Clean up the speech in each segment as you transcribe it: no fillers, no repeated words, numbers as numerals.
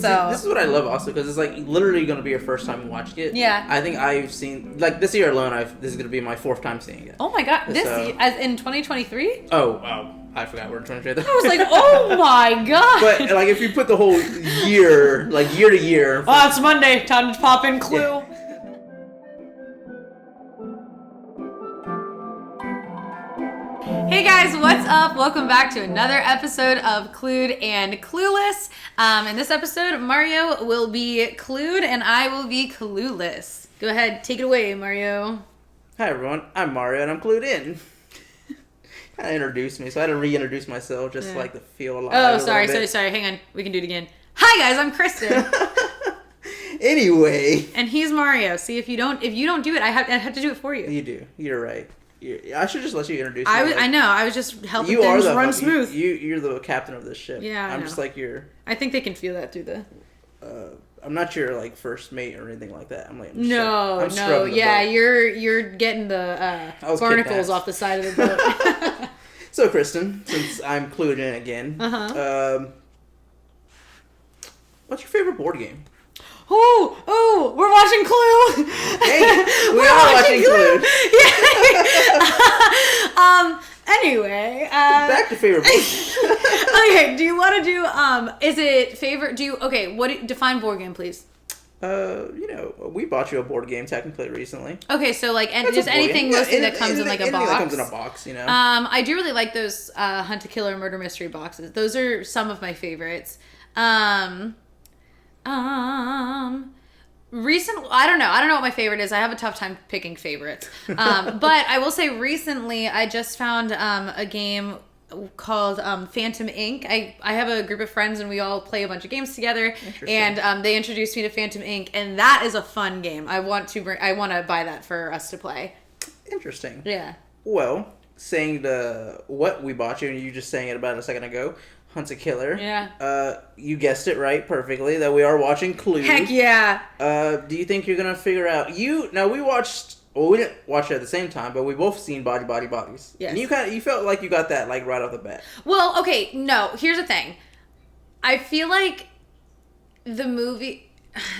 So this is what I love also, because it's like literally going to be your first time watching it. Yeah. I think I've seen, like this year alone, this is going to be my 4th time seeing it. Oh my god, as in 2023? Oh, wow. I forgot we're in 2023. I was like, oh my god. But like if you put the whole year, like year to year. Oh, it's Monday. Time to pop in Clue. Yeah. Hey guys, what's up? Welcome back to another episode of Clued and Clueless. In this episode, Mario will be clued and I will be clueless. Go ahead, take it away, Mario. Hi everyone, I'm Mario and I'm clued in. Kind of introduced me, so I had to reintroduce myself just like to feel alive. Oh, sorry. Hang on, we can do it again. Hi guys, I'm Kristen. Anyway. And he's Mario. See, if you don't do it, I have to do it for you. You do. You're right. I should just let you introduce me. I know. I was just helping things run smooth. You're the captain of this ship. Yeah, I'm just like your... I think they can feel that through the... I'm not your like first mate or anything like that. No. Yeah, you're getting the barnacles off the side of the boat. So, Kristen, since I'm clued in again, what's your favorite board game? Oh, we're watching Clue. Hey, we are watching Clue. Yeah. Anyway, back to favorite board. Okay, do you want to do is it favorite define board game, please? We bought you a board game technically recently. Okay, so like just anything mostly that comes in like a box. That comes in a box, you know. I do really like those Hunt a Killer Murder Mystery boxes. Those are some of my favorites. I don't know what my favorite is. I have a tough time picking favorites. But I will say recently I just found a game called Phantom Inc. I have a group of friends and we all play a bunch of games together, and they introduced me to Phantom Inc. and that is a fun game. I want to buy that for us to play. Interesting. Yeah. Well, saying what we bought you, and you just saying it about a second ago, Hunt a Killer. Yeah. You guessed it right perfectly that we are watching Clue. Heck yeah. Do you think you're gonna figure out we didn't watch it at the same time, but we both seen Bodies. Yes. And you felt like you got that like right off the bat. Well, okay, no, here's the thing. I feel like the movie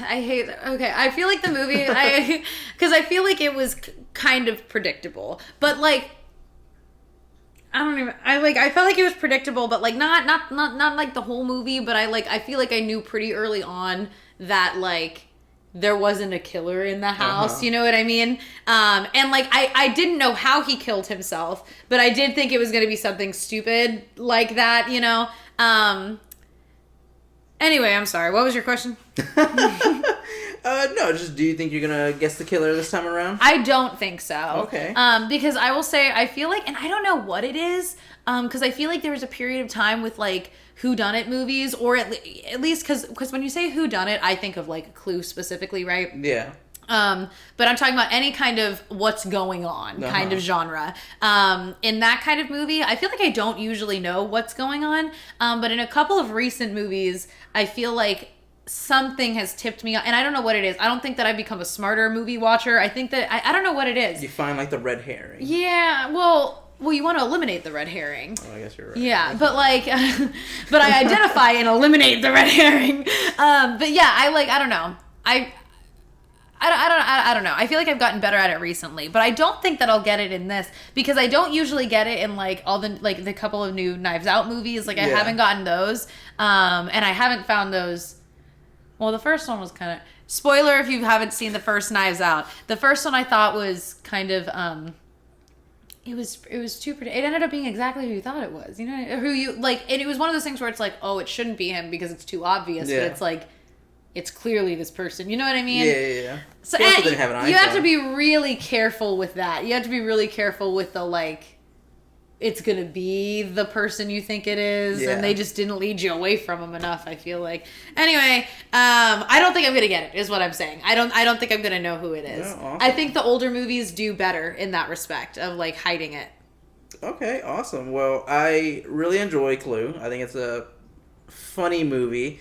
I feel like the movie because I feel like it was kind of predictable. But like I felt like it was predictable, but like not like the whole movie, but I feel like I knew pretty early on that like there wasn't a killer in the house, you know what I mean? And like I didn't know how he killed himself, but I did think it was going to be something stupid like that, you know? Anyway, I'm sorry. What was your question? No, just do you think you're gonna guess the killer this time around? I don't think so. Okay. Because I will say, I feel like, and I don't know what it is, because I feel like there was a period of time with like whodunit movies, or at least because when you say whodunit, I think of like Clue specifically, right? Yeah. But I'm talking about any kind of what's going on kind of genre. In that kind of movie, I feel like I don't usually know what's going on. But in a couple of recent movies, I feel like something has tipped me, and I don't know what it is. I don't think that I've become a smarter movie watcher. I think that I don't know what it is. You find like the red herring. Yeah, well, you want to eliminate the red herring. Oh, I guess you're right. Yeah, but like, but I identify and eliminate the red herring. But yeah, I don't know. I don't know. I feel like I've gotten better at it recently, but I don't think that I'll get it in this because I don't usually get it in like all the couple of new Knives Out movies. Like I haven't gotten those, and I haven't found those. Well, the first one was kind of spoiler if you haven't seen the first Knives Out. The first one I thought was kind of it was too it ended up being exactly who you thought it was. You know who you like, and it was one of those things where it's like, oh, it shouldn't be him because it's too obvious, but it's like it's clearly this person. You know what I mean? Yeah. So he also didn't have an iPhone. You have to be really careful with that. You have to be really careful with the like, it's gonna be the person you think it is, and they just didn't lead you away from him enough. I feel like. Anyway, I don't think I'm gonna get it. Is what I'm saying. I don't think I'm gonna know who it is. Yeah, awesome. I think the older movies do better in that respect of like hiding it. Okay, awesome. Well, I really enjoy Clue. I think it's a funny movie.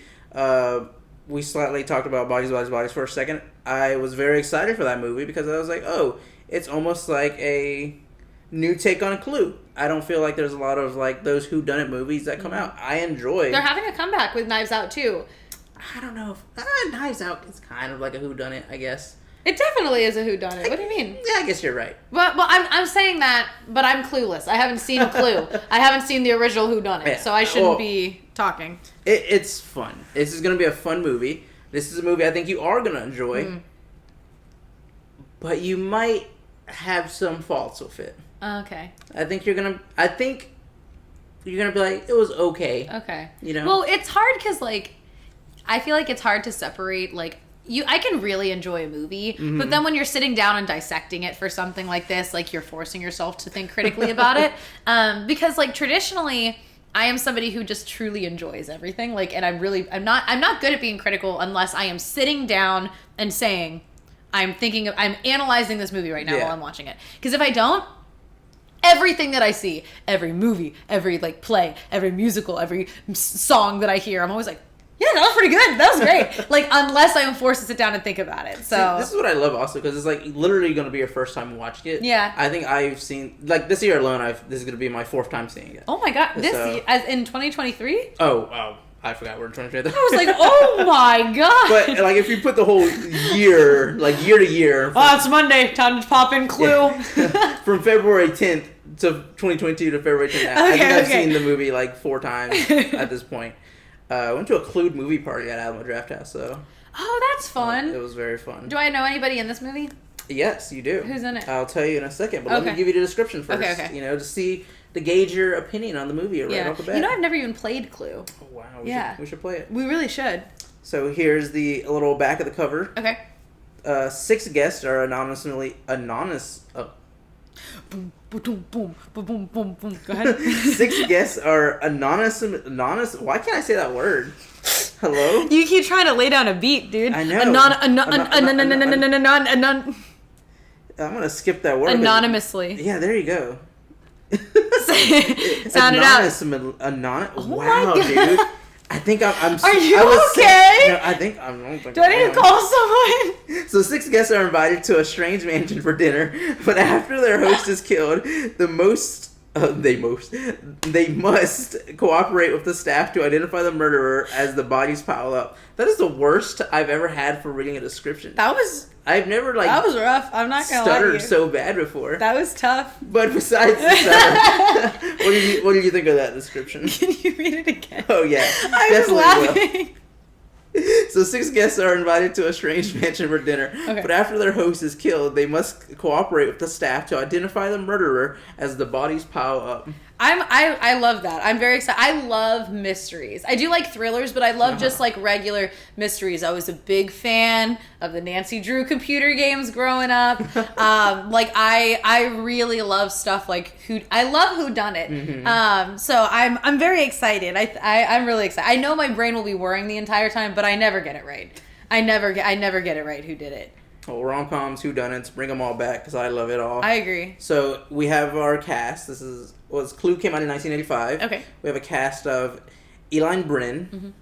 We slightly talked about Bodies for a second. I was very excited for that movie because I was like, oh, it's almost like a new take on Clue. I don't feel like there's a lot of like those whodunit movies that come out. I enjoy. They're having a comeback with Knives Out too. I don't know if Knives Out is kind of like a whodunit, I guess. It definitely is a whodunit. What do you mean? Yeah, I guess you're right. Well, I'm saying that, but I'm clueless. I haven't seen Clue. I haven't seen the original whodunit, so I shouldn't be talking. It's fun. This is going to be a fun movie. This is a movie I think you are going to enjoy. But you might have some faults with it. Okay. I think you're going to be like, it was okay. Okay. You know? Well, it's hard because, like, I feel like it's hard to separate, like, I can really enjoy a movie, but then when you're sitting down and dissecting it for something like this, like, you're forcing yourself to think critically about it. Because, like, traditionally, I am somebody who just truly enjoys everything. Like, and I'm not good at being critical unless I am sitting down and saying, I'm analyzing this movie right now while I'm watching it. Because if I don't, everything that I see, every movie, every, like, play, every musical, every song that I hear, I'm always like, yeah, that was pretty good. That was great. Like, unless I'm forced to sit down and think about it. So see, this is what I love also, because it's, like, literally going to be your first time watching it. Yeah. I think I've seen, like, this year alone, this is going to be my 4th time seeing it. Oh my god, as in 2023? Oh, I forgot we're in 2023. I was like, oh my god. But, like, if you put the whole year, like, year to year. Oh, it's Monday. Time to pop in Clue. Yeah. From February 10th to 2022 to February 10th. I think I've seen the movie, like, 4 times at this point. I went to a Clue movie party at Alamo Drafthouse, so. Oh, that's fun. It was very fun. Do I know anybody in this movie? Yes, you do. Who's in it? I'll tell you in a second, but let me give you the description first. Okay. You know, to gauge your opinion on the movie right off the bat. You know, I've never even played Clue. Oh, wow. We should play it. We really should. So here's the little back of the cover. Okay. 6 guests are anonymous. Oh. Boom, boom, boom, boom, boom, boom. Go ahead. 6 guests are anonymous. Why can't I say that word? Hello? You keep trying to lay down a beat, dude. I know. I'm gonna skip that word. Anonymously. Yeah, there you go. Sound it out. Oh wow, dude. I think I'm. Are you okay? No, I think I'm. Do I need to call someone? So 6 guests are invited to a strange mansion for dinner, but after their host is killed, they must cooperate with the staff to identify the murderer as the bodies pile up. That is the worst I've ever had for reading a description. I've never that was rough. I'm not gonna lie to you. stuttered so bad before. That was tough. But besides the stutter, what did you think of that description? Can you read it again? Oh yeah, I was laughing. So 6 guests are invited to a strange mansion for dinner, but after their host is killed, they must cooperate with the staff to identify the murderer as the bodies pile up. I love that. I'm very excited. I love mysteries. I do like thrillers, but I love just like regular mysteries. I was a big fan of the Nancy Drew computer games growing up. Like I really love stuff like I love whodunit. Mm-hmm. So I'm very excited. I'm really excited. I know my brain will be whirring the entire time, but I never get it right. I never get it right. Who did it? Well, rom-coms, whodunits, bring them all back because I love it all. I agree. So we have our cast. Clue came out in 1985. Okay. We have a cast of Eileen Brennan.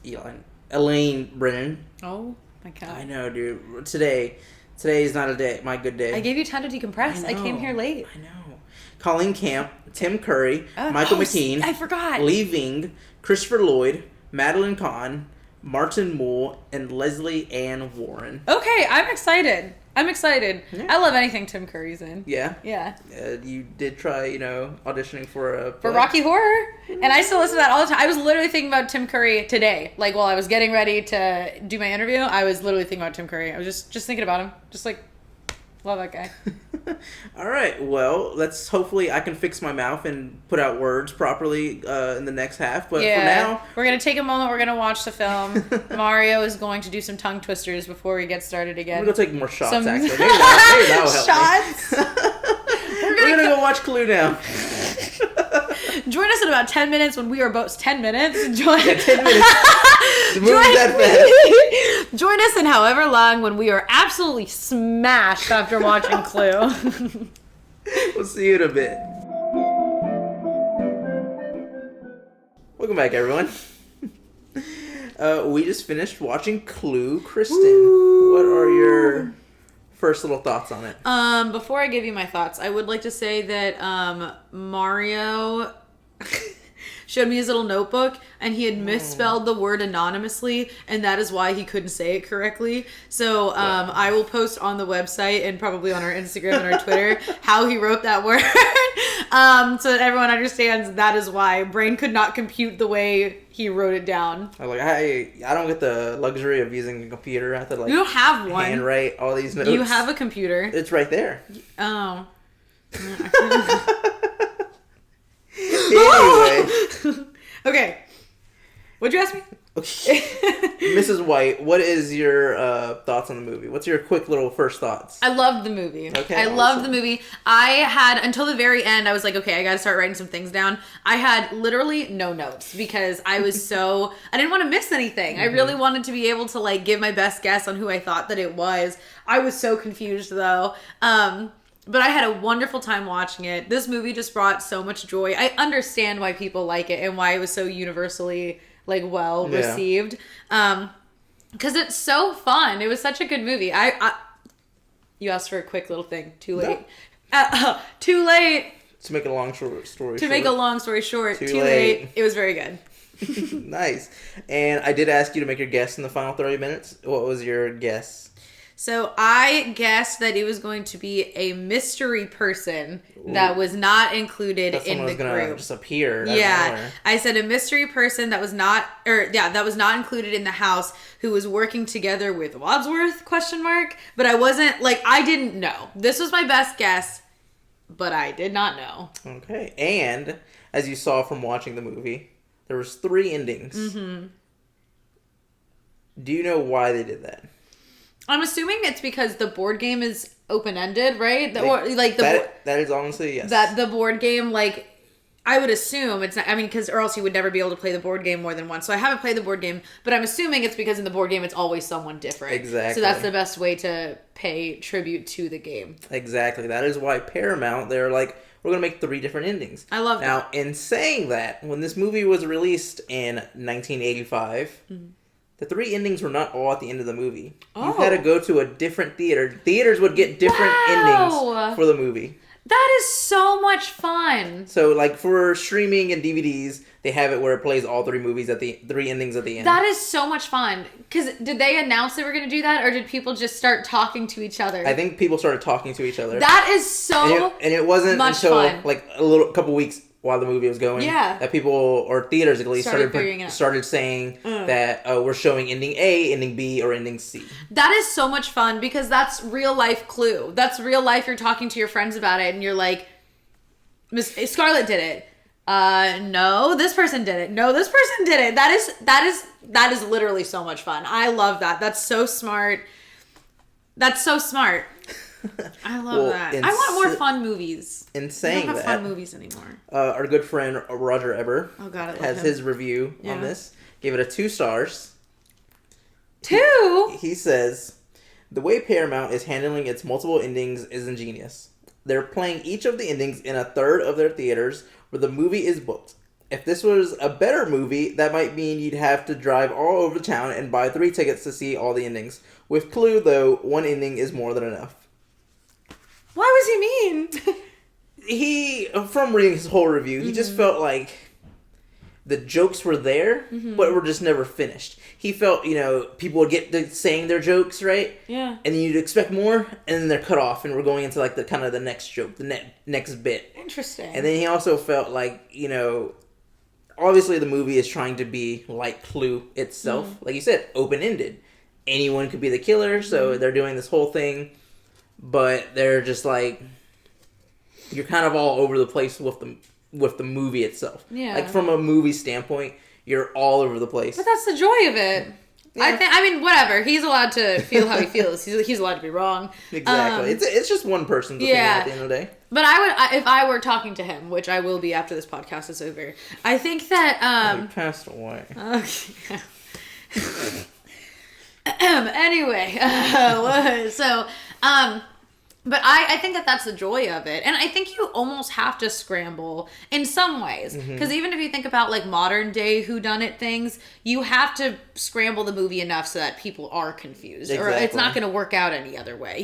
Mm-hmm. Eileen Brennan. Oh my god. I know, dude. Today is not my good day. I gave you time to decompress. I came here late. I know. Colleen Camp, Tim Curry, Michael McKean. I forgot. Lee Ving, Christopher Lloyd, Madeline Kahn, Martin Mull, and Lesley Ann Warren. Okay, I'm excited. Yeah. I love anything Tim Curry's in. Yeah? Yeah. You did try, auditioning for Rocky Horror, and I still listen to that all the time. I was literally thinking about Tim Curry today. Like, while I was getting ready to do my interview, I was literally thinking about Tim Curry. I was just thinking about him. Just like, love that guy. All right, well, hopefully I can fix my mouth and put out words properly in the next half. But for now, we're going to take a moment. We're going to watch the film. Mario is going to do some tongue twisters before we get started again. We're going to take more shots, actually. Maybe that'll help shots? We're going to go watch Clue now. Join us in about 10 minutes when we are both 10 minutes. 10 minutes. The movie's that fast. Join us in however long when we are absolutely smashed after watching Clue. We'll see you in a bit. Welcome back, everyone. We just finished watching Clue. Kristen, what are your first little thoughts on it? Before I give you my thoughts, I would like to say that Mario showed me his little notebook, and he had misspelled the word anonymously, and that is why he couldn't say it correctly. So I will post on the website and probably on our Instagram and our Twitter how he wrote that word, so that everyone understands that is why. Brain could not compute the way he wrote it down. I don't get the luxury of using a computer. I have to you don't have one. handwrite all these notes. You have a computer. It's right there. Oh. Anyway. Okay. What'd you ask me? Mrs. White, what is your thoughts on the movie? What's your quick little first thoughts? I loved the movie. Okay, I loved the movie. I had, until the very end, I was like, okay, I gotta start writing some things down. I had literally no notes because I was I didn't want to miss anything. I really wanted to be able to like give my best guess on who I thought that it was. I was so confused though. But I had a wonderful time watching it. This movie just brought so much joy. I understand why people like it and why it was so universally like well received. Because it's so fun. It was such a good movie. You asked for a quick little thing. Too late. No. Too late. To make a long story short. Make a long story short. Too late. It was very good. Nice. And I did ask you to make your guess in the final 30 minutes. What was your guess? So I guessed that it was going to be a mystery person that was not included in the group. Just appear. Yeah, I said a mystery person that was not included in the house who was working together with Wadsworth ? But I wasn't like I didn't know. This was my best guess, but I did not know. Okay, and as you saw from watching the movie, there was 3 endings. Mm-hmm. Do you know why they did that? I'm assuming it's because the board game is open-ended, right? That is honestly, yes. That the board game, like, I would assume it's not, I mean, or else you would never be able to play the board game more than once. So I haven't played the board game, but I'm assuming it's because in the board game it's always someone different. Exactly. So that's the best way to pay tribute to the game. Exactly. That is why Paramount, they're like, we're going to make 3 different endings. I love that. Now, in saying that, when this movie was released in 1985... Mm-hmm. The 3 endings were not all at the end of the movie. Oh. You had to go to a different theater. Theaters would get different endings for the movie. That is so much fun. So, like, for streaming and DVDs, they have it where it plays all 3 movies at the 3 endings at the end. That is so much fun. Because did they announce they were going to do that, or did people just start talking to each other? I think people started talking to each other. That is so and it wasn't much until, fun. like, couple weeks while the movie was going, that people, or theaters at least, started saying that we're showing ending A, ending B, or ending C. That is so much fun because that's real life Clue. That's real life. You're talking to your friends about it, and you're like, Miss Scarlett did it. No, this person did it. No, this person did it. That is literally so much fun. I love that. That's so smart. That's so smart. I love that. I want more fun movies. In saying that, we don't have fun movies anymore. Our good friend Roger Ebert has his review on this. Gave it a 2 stars. 2? He says, the way Paramount is handling its multiple endings is ingenious. They're playing each of the endings in a third of their theaters where the movie is booked. If this was a better movie, that might mean you'd have to drive all over town and buy 3 tickets to see all the endings. With Clue, though, 1 ending is more than enough. Why was he mean? From reading his whole review, he just felt like the jokes were there, but were just never finished. He felt, people would get to saying their jokes, right? Yeah. And then you'd expect more, and then they're cut off, and we're going into like the kind of the next joke, the next bit. Interesting. And then he also felt like, obviously the movie is trying to be like Clue itself. Like you said, open-ended. Anyone could be the killer, so they're doing this whole thing. But they're just like, you're kind of all over the place with the movie itself. Yeah. Like from a movie standpoint, you're all over the place. But that's the joy of it. Yeah. I mean, whatever. He's allowed to feel how he feels. He's allowed to be wrong. Exactly. It's just one person's opinion at the end of the day. But if I were talking to him, which I will be after this podcast is over, I think that he passed away. Okay. Anyway, but I think that that's the joy of it. And I think you almost have to scramble in some ways. Because even if you think about like modern day whodunit things, you have to scramble the movie enough so that people are confused. Exactly. Or it's not going to work out any other way.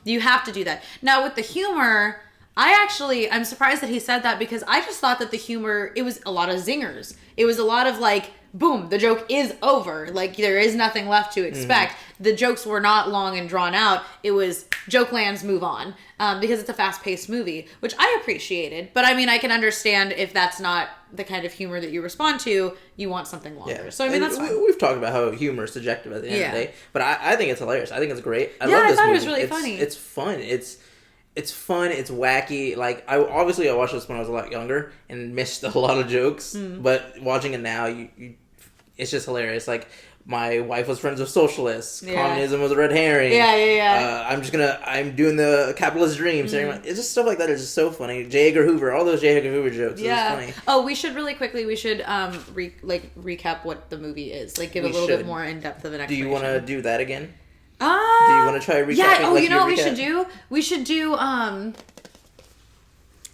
You have to do that. Now with the humor, I'm surprised that he said that because I just thought that the humor, it was a lot of zingers. It was a lot of like, boom, the joke is over. Like, there is nothing left to expect. The jokes were not long and drawn out. It was joke lands, move on. Because it's a fast-paced movie, which I appreciated. But I mean, I can understand if that's not the kind of humor that you respond to, you want something longer. Yeah. So I mean, that's fine. We've talked about how humor is subjective at the end of the day. But I think it's hilarious. I think it's great. I love this thought movie. It was really funny. It's fun. It's fun. It's wacky. Like, I watched this when I was a lot younger and missed a lot of jokes. But watching it now, it's just hilarious. Like, my wife was friends with socialists. Yeah. Communism was a red herring. Yeah. I'm doing the capitalist dream. It's just stuff like that is just so funny. J. Edgar Hoover, all those J. Edgar Hoover jokes. Yeah. It's funny. Oh, we should really quickly, recap what the movie is. Like, give a little bit more in-depth of an explanation. Do you want to do that again? Do you want to try recapping? Yeah, you know what we should do? We should do,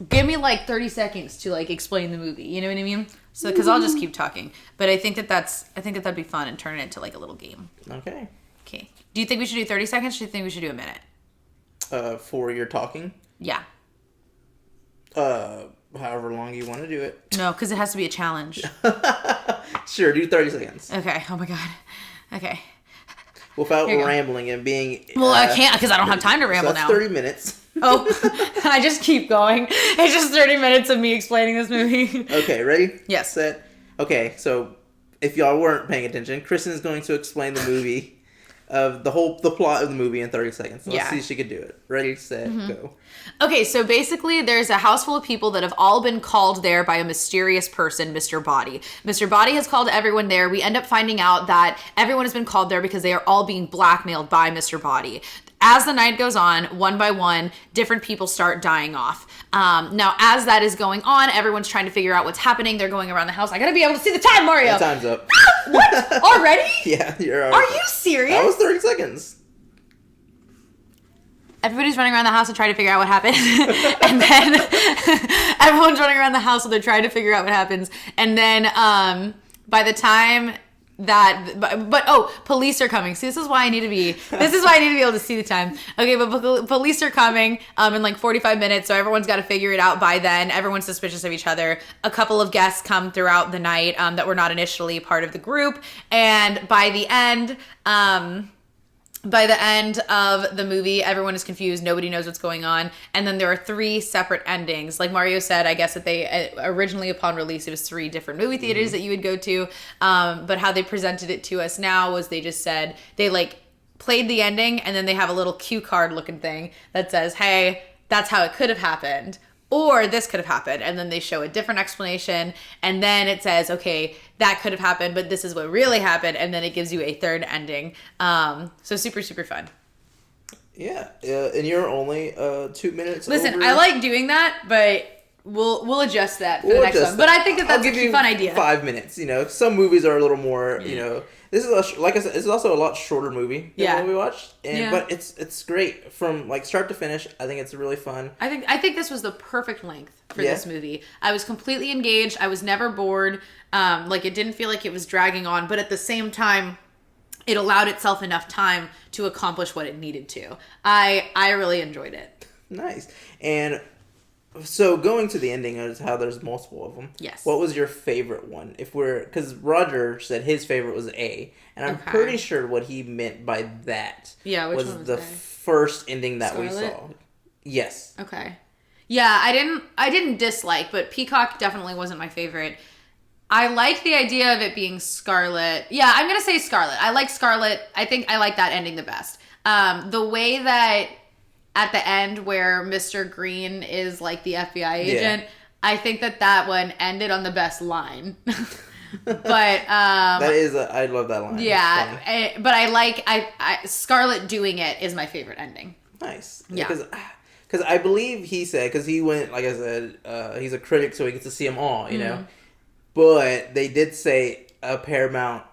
give me like 30 seconds to like explain the movie. You know what I mean? So, because I'll just keep talking. But I think that'd be fun and turn it into like a little game. Okay. Do you think we should do 30 seconds or do you think we should do a minute? For your talking? Yeah. However long you want to do it. No, because it has to be a challenge. Sure, do 30 seconds. Okay. Oh my God. Okay. Without rambling and being... Well, I can't because I don't have time to ramble now. So that's 30 minutes. Oh, I just keep going. It's just 30 minutes of me explaining this movie. Okay, ready? Yes. Set. Okay, so if y'all weren't paying attention, Kristen is going to explain the movie, the plot of the movie in 30 seconds. So let's see if she could do it. Ready, set, go. Okay, so basically there's a house full of people that have all been called there by a mysterious person, Mr. Body. Mr. Body has called everyone there. We end up finding out that everyone has been called there because they are all being blackmailed by Mr. Body. As the night goes on, one by one, different people start dying off. Now, as that is going on, everyone's trying to figure out what's happening. They're going around the house. I gotta be able to see the time, Mario! The time's up. What? Already? Yeah, you're already. Are you serious? That was 30 seconds. Everybody's running around the house to try to figure out what happened. And then everyone's running around the house so they're trying to figure out what happens. And then by the time police are coming. See, this is why I need to be able to see the time. Okay, but police are coming in like 45 minutes, so everyone's got to figure it out by then. Everyone's suspicious of each other. A couple of guests come throughout the night that were not initially part of the group, and by the end of the movie, everyone is confused. Nobody knows what's going on. And then there are 3 separate endings. Like Mario said, I guess that they originally upon release, it was 3 different movie theaters that you would go to. But how they presented it to us now was they just said, they like played the ending and then they have a little cue card looking thing that says, hey, that's how it could have happened. Or this could have happened. And then they show a different explanation. And then it says, okay, that could have happened, but this is what really happened. And then it gives you a third ending. So super, super fun. Yeah. And you're only 2 minutes Listen, over. I like doing that, but we'll adjust that for the next one. But I think that's a fun idea. 5 minutes. You know, some movies are a little more, you know. This is, like I said, this is also a lot shorter movie than what we watched. But it's great from like start to finish. I think it's really fun. I think this was the perfect length for this movie. I was completely engaged. I was never bored. Like it didn't feel like it was dragging on, but at the same time, it allowed itself enough time to accomplish what it needed to. I really enjoyed it. Nice. And so going to the ending is how there's multiple of them. Yes. What was your favorite one? Because Roger said his favorite was A, and I'm pretty sure what he meant by that which was one was the A? first ending that we Scarlet? saw. Yes. Okay. Yeah, I didn't dislike, but Peacock definitely wasn't my favorite. I like the idea of it being Scarlet. Yeah, I'm going to say Scarlet. I like Scarlet. I think I like that ending the best. The way that at the end where Mr. Green is like the FBI agent, I think that one ended on the best line. But that is I love that line. Yeah, but I Scarlet doing it is my favorite ending. Nice. Yeah. Because I believe he said, because he went, like I said, he's a critic, so he gets to see them all, you know. But they did say Paramount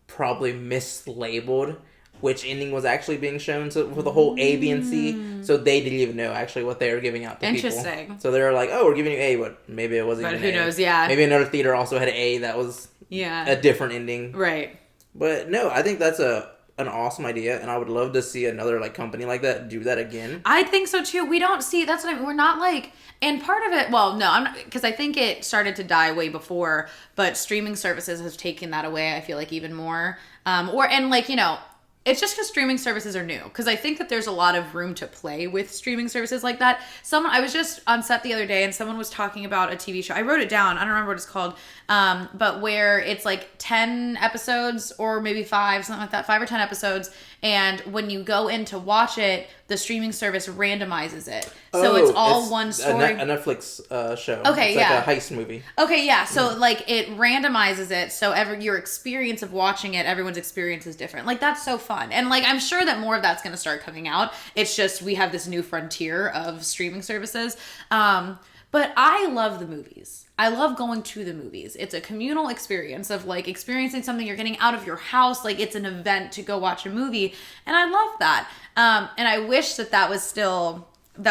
probably mislabeled which ending was actually being shown for the whole A, B, and C. So they didn't even know actually what they were giving out to people. Interesting. So they were like, oh, we're giving you A, but maybe it wasn't even who A. knows, yeah. Maybe another theater also had A that was a different ending. Right. But no, I think that's a an awesome idea, and I would love to see another like company like that do that again. I think so too. We don't see, that's what I mean. We're not like, and part of it, well, no, I'm not, because I think it started to die way before, but streaming services have taken that away. I feel like even more, and like, you know, it's just because streaming services are new. Because I think that there's a lot of room to play with streaming services like that. I was just on set the other day and someone was talking about a TV show. I wrote it down. I don't remember what it's called. But where it's like 10 episodes or maybe 5, something like that, 5 or 10 episodes. And when you go in to watch it, the streaming service randomizes it. So it's all one story. A Netflix show. Okay, it's like a heist movie. Okay, yeah. So like it randomizes it. So your experience of watching it, everyone's experience is different. Like that's so fun. And like I'm sure that more of that's going to start coming out. It's just we have this new frontier of streaming services. But I love the movies. I love going to the movies. It's a communal experience of like experiencing something you're getting out of your house. Like it's an event to go watch a movie. And I love that. And I wish that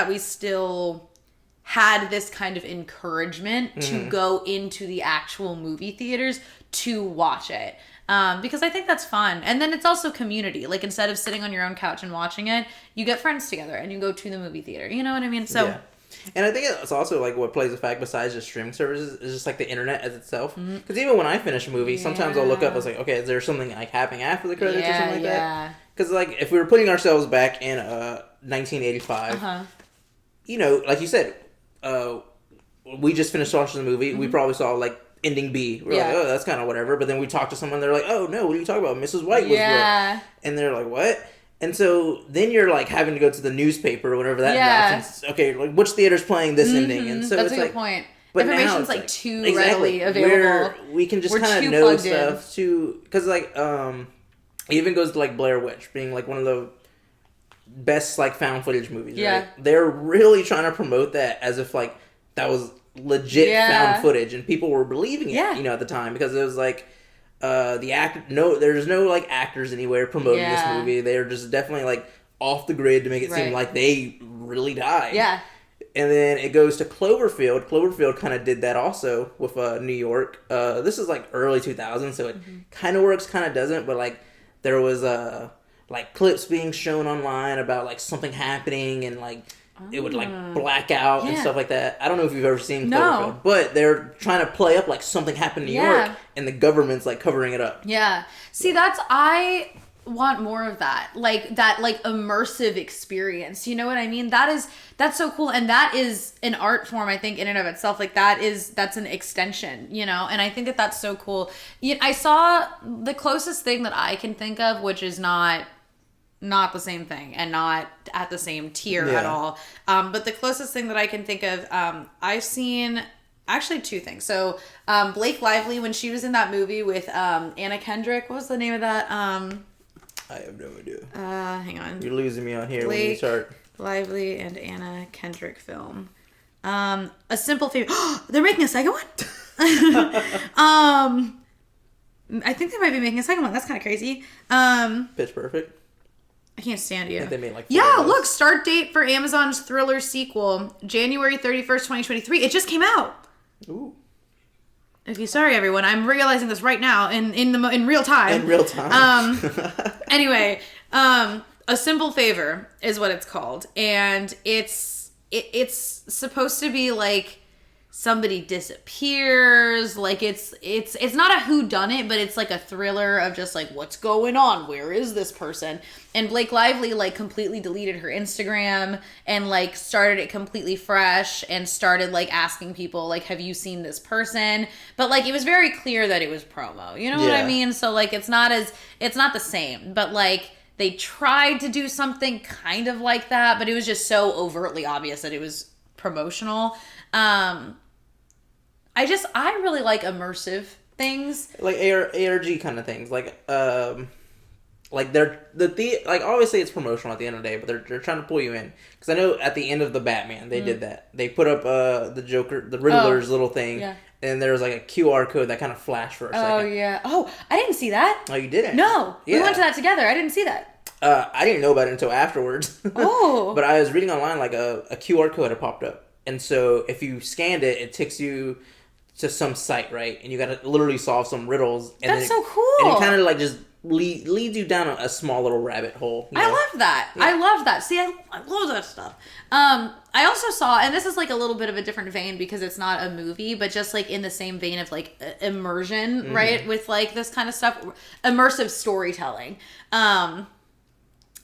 we still had this kind of encouragement to go into the actual movie theaters to watch it. Because I think that's fun. And then it's also community. Like instead of sitting on your own couch and watching it, you get friends together and you go to the movie theater. You know what I mean? So. Yeah. And I think it's also like what plays a fact besides just streaming services is just like the internet as itself. Because even when I finish a movie, sometimes I'll look up. I was like, okay, is there something like happening after the credits or something like that? Because like if we were putting ourselves back in 1985, you know, like you said, we just finished watching the movie. We probably saw like ending B. We're like, oh, that's kind of whatever. But then we talk to someone, they're like, oh no, what are you talking about? Mrs. White was good. And they're like, what? And so then you're like having to go to the newspaper or whatever that drops. Okay, like which theater's playing this ending? And so that's it's a good like, point. But information's now like too readily available. Where we can just kind of know stuff too, because like it even goes to like Blair Witch being like one of the best like found footage movies. Right? They're really trying to promote that as if like that was legit found footage, and people were believing it. You know, at the time because it was like. There's no like actors anywhere promoting this movie. They're just definitely like off the grid to make it seem like they really died. Yeah. And then it goes to Cloverfield. Cloverfield kind of did that also with New York. This is like early 2000s, so it kind of works, kind of doesn't. But like there was like clips being shown online about like something happening and like. It would like black out and stuff like that. I don't know if you've ever seen Cloverfield, but they're trying to play up like something happened in New York, and the government's like covering it up. Yeah. See, I want more of that, like immersive experience. You know what I mean? That's so cool, and that is an art form. I think in and of itself, like that's an extension. You know, and I think that that's so cool. I saw the closest thing that I can think of, which is not the same thing and not at the same tier at all. But the closest thing that I can think of, I've seen actually 2 things. So Blake Lively, when she was in that movie with Anna Kendrick, what was the name of that? I have no idea. Hang on. You're losing me on here when you start. Lively and Anna Kendrick film. A Simple Favor. They're making a second one? I think they might be making a second one. That's kind of crazy. Pitch Perfect. I can't stand you. I think they made like look, start date for Amazon's thriller sequel, January 31st, 2023. It just came out. Ooh. Okay, sorry everyone. I'm realizing this right now in real time. In real time. Anyway, A Simple Favor is what it's called, and it's supposed to be like somebody disappears, like it's not a whodunit, but it's like a thriller of just like what's going on, where is this person? And Blake Lively like completely deleted her Instagram and like started it completely fresh and started like asking people like, have you seen this person? But like it was very clear that it was promo, you know what I mean? So like it's not the same, but like they tried to do something kind of like that, but it was just so overtly obvious that it was promotional. I really like immersive things, like ARG kind of things, like they're like obviously it's promotional at the end of the day, but they're trying to pull you in because I know at the end of the Batman they did that. They put up the Joker, the Riddler's little thing, and there was like a QR code that kind of flashed for a second. Oh yeah. Oh, I didn't see that. Oh, you didn't? No, we went to that together. I didn't see that. I didn't know about it until afterwards. Oh. But I was reading online like a QR code had popped up, and so if you scanned it, it takes you to some site, right? And you got to literally solve some riddles. And That's so cool. And it kind of like just leads you down a small little rabbit hole. I love that. Yeah. I love that. See, I love that stuff. I also saw, and this is like a little bit of a different vein because it's not a movie, but just like in the same vein of like immersion, right? With like this kind of stuff, immersive storytelling.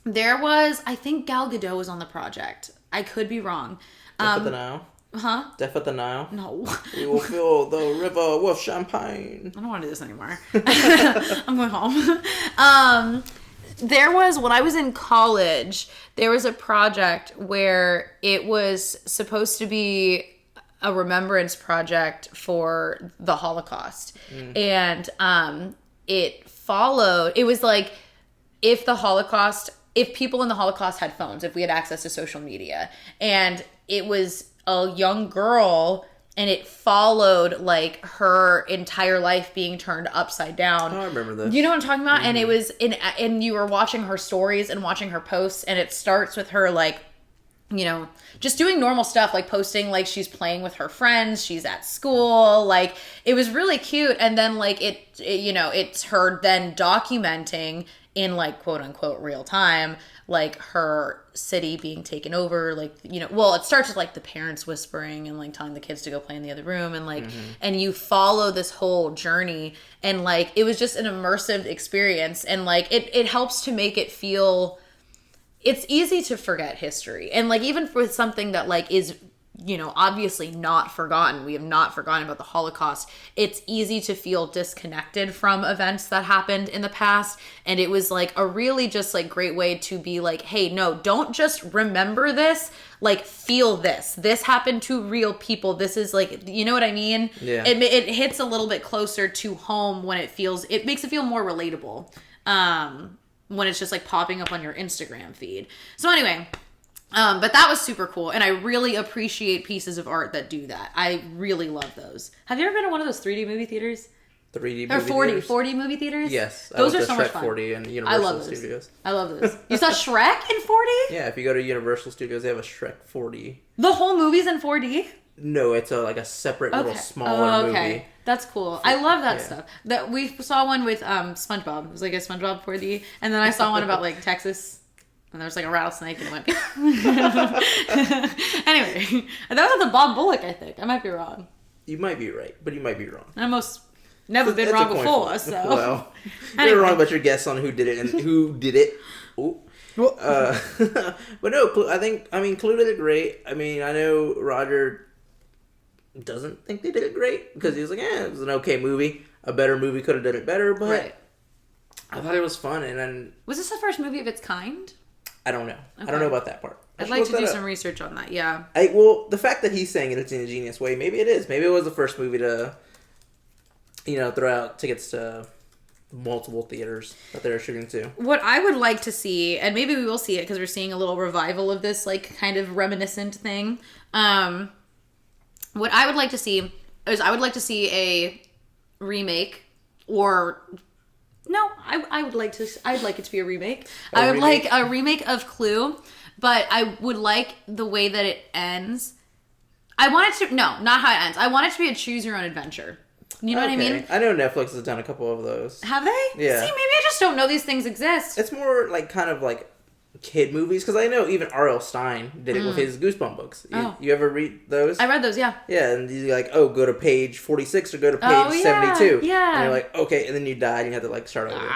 There was, I think Gal Gadot was on the project. I could be wrong. Death of the Nile? Huh? Death of the Nile? No. We will fill the river with champagne. I don't want to do this anymore. I'm going home. There was, when I was in college, there was a project where it was supposed to be a remembrance project for the Holocaust. And it followed, it was like, if people in the Holocaust had phones, if we had access to social media, and it was a young girl, and it followed like her entire life being turned upside down. Oh, I remember this. You know what I'm talking about? And it was and you were watching her stories and watching her posts, and it starts with her like, you know, just doing normal stuff, like posting like she's playing with her friends, she's at school, like it was really cute. And then like it you know, it's her then documenting in like quote unquote real time, like her city being taken over, like, you know, well, it starts with like the parents whispering and like telling the kids to go play in the other room, and like and you follow this whole journey, and like it was just an immersive experience, and like it helps to make it feel, it's easy to forget history, and like even for something that like is, you know, obviously not forgotten, we have not forgotten about the Holocaust, it's easy to feel disconnected from events that happened in the past. And it was like a really just like great way to be like, hey, no, don't just remember this, like feel this happened to real people. This is like, you know what I mean? Yeah. It hits a little bit closer to home when it makes it feel more relatable when it's just like popping up on your Instagram feed. So anyway, but that was super cool, and I really appreciate pieces of art that do that. I really love those. Have you ever been to one of those 3D movie theaters? 3D or movie 40 theaters? 40 movie theaters? Yes. Those are I so Shrek much fun. 40 and I Universal love those. Studios. I love those. You saw Shrek in 4D? Yeah, if you go to Universal Studios, they have a Shrek 4D. The whole movie's in 4D? No, it's like a separate little smaller movie. That's cool. I love that stuff. That we saw one with SpongeBob. It was like a SpongeBob 4D, and then I saw one about like Texas. And there was like a rattlesnake and it went. Anyway, that was the Bob Bullock, I think. I might be wrong. You might be right, but you might be wrong. I'm most never been wrong before, so. Well, anyway. You're wrong about your guess on who did it and who did it. Ooh. But no, Clue did it great. I mean, I know Roger doesn't think they did it great because he was like, it was an okay movie. A better movie could have done it better, but right. I thought it was fun. And then, was this the first movie of its kind? I don't know. Okay. I don't know about that part. I'd like to do some research on that, yeah. Well, the fact that he's saying it's in a genius way, maybe it is. Maybe it was the first movie to, you know, throw out tickets to multiple theaters that they're shooting to. What I would like to see, and maybe we will see it because we're seeing a little revival of this, like, kind of reminiscent thing. What I would like to see is I would like to see a remake or... No, I'd like it to be a remake. I would like a remake of Clue, but I would like the way that it ends. I want it to, no, not how it ends. I want it to be a choose your own adventure. You know what I mean? I know Netflix has done a couple of those. Have they? Yeah. See, maybe I just don't know these things exist. It's more like kind of like kid movies, because I know even R.L. Stein did it with his Goosebump books. You ever read those? I read those, yeah. Yeah, and you're like, go to page 46 or go to page 72. Yeah. And you're like, okay, and then you die and you have to like start over.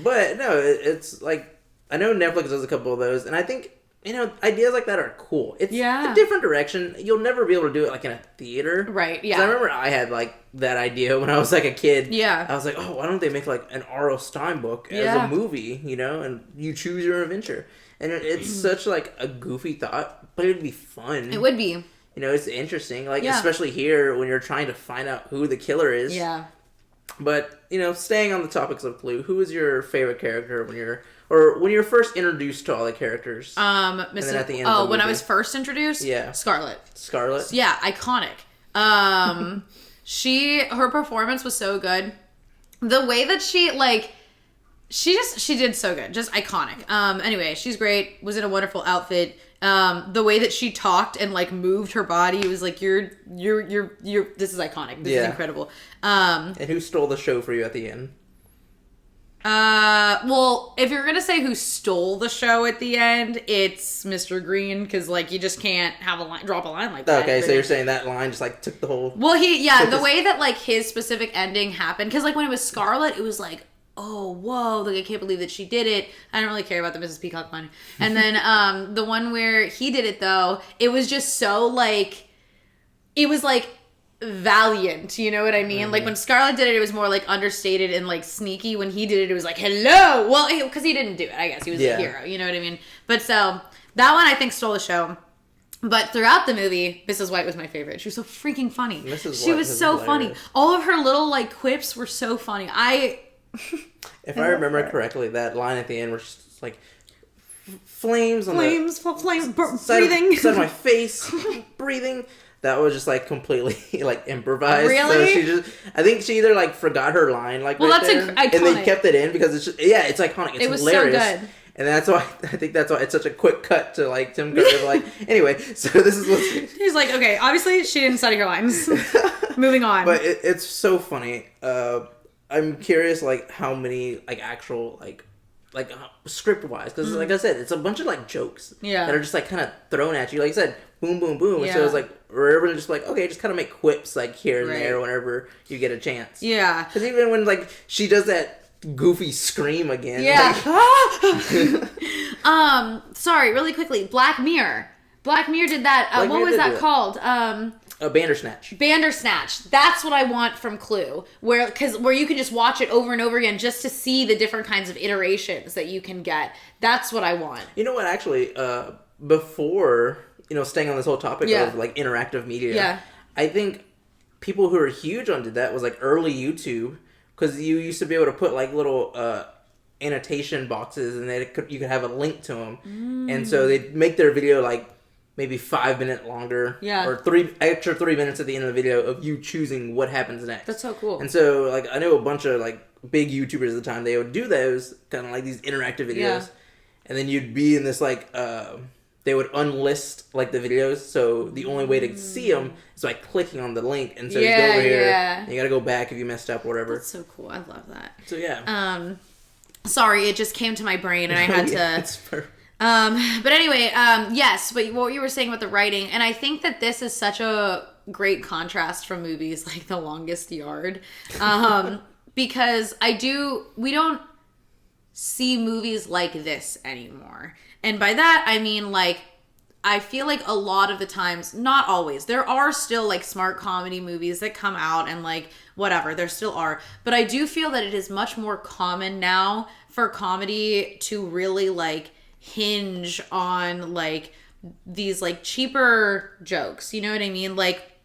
But no, it's like, I know Netflix does a couple of those, and I think, you know, ideas like that are cool. It's a different direction. You'll never be able to do it like in a theater. Right, yeah. I remember I had like that idea when I was like a kid. Yeah. I was like, why don't they make like an R.L. Stein book as a movie, you know, and you choose your adventure. And it's such like a goofy thought, but it would be fun. It would be. You know, it's interesting, like especially here when you're trying to find out who the killer is. Yeah. But, you know, staying on the topics of Clue, who is your favorite character when you're first introduced to all the characters? When I was first introduced? Yeah. Scarlet. Yeah, iconic. Her performance was so good. The way that she did so good. Just iconic. Anyway, she's great. Was in a wonderful outfit. The way that she talked and like moved her body was like, you're this is iconic. This is incredible. And who stole the show for you at the end? Well, if you're gonna say who stole the show at the end, it's Mr. Green, because like you just can't have drop a line like that. Okay, so you're saying that line just like took the whole. Well, the way that like his specific ending happened, because like when it was Scarlet, it was like, oh whoa, like I can't believe that she did it. I don't really care about the Mrs. Peacock one. And then the one where he did it though, it was just so like, it was like valiant, you know what I mean? Like when Scarlett did it, it was more like understated and like sneaky. When he did it, it was like, hello. Well, because he didn't do it, I guess he was a hero, you know what I mean? But so that one I think stole the show. But throughout the movie, Mrs. White was my favorite. She was so freaking funny. She was so funny. All of her little like quips were so funny. If I remember correctly, that line at the end was just like flames, breathing, side of my face, breathing. That was just like completely like improvised. Really? So I think she either like forgot her line like well, right that's there, iconic. and they kept it in because it's just, it's iconic. It's was hilarious. So good. And that's why I think that's why it's such a quick cut to like Tim Curry. Like anyway, so this is what he's like. Okay, obviously she didn't study her lines. Moving on. But it's so funny. I'm curious like how many like actual like script wise, because like I said, it's a bunch of like jokes that are just like kind of thrown at you. Like I said, boom, boom, boom. And so it's like we're just like, okay, just kind of make quips like here and there whenever you get a chance. Yeah. Because even when like she does that goofy scream again. Yeah. Like, sorry, really quickly. Black Mirror. Black Mirror did that. What was that called? A Bandersnatch. Bandersnatch. That's what I want from Clue, where you can just watch it over and over again just to see the different kinds of iterations that you can get. That's what I want. You know what? Actually, before staying on this whole topic of like interactive media, I think people who are huge on that was like early YouTube, because you used to be able to put like little annotation boxes, and you could have a link to them, and so they'd make their video like maybe 5 minutes longer, or 3 minutes at the end of the video of you choosing what happens next. That's so cool. And so, like, I know a bunch of like big YouTubers at the time. They would do those kind of like these interactive videos, and then you'd be in this like they would unlist like the videos. So the only way to see them is by clicking on the link, and so you go over here, and you gotta go back if you messed up, or whatever. That's so cool. I love that. So yeah. Sorry, it just came to my brain, and I had to. That's perfect. But anyway, yes, but what you were saying about the writing, and I think that this is such a great contrast from movies like The Longest Yard, because we don't see movies like this anymore. And by that, I mean, like, I feel like a lot of the times, not always, there are still like smart comedy movies that come out and like whatever, there still are, but I do feel that it is much more common now for comedy to really like hinge on like these like cheaper jokes, you know what I mean? Like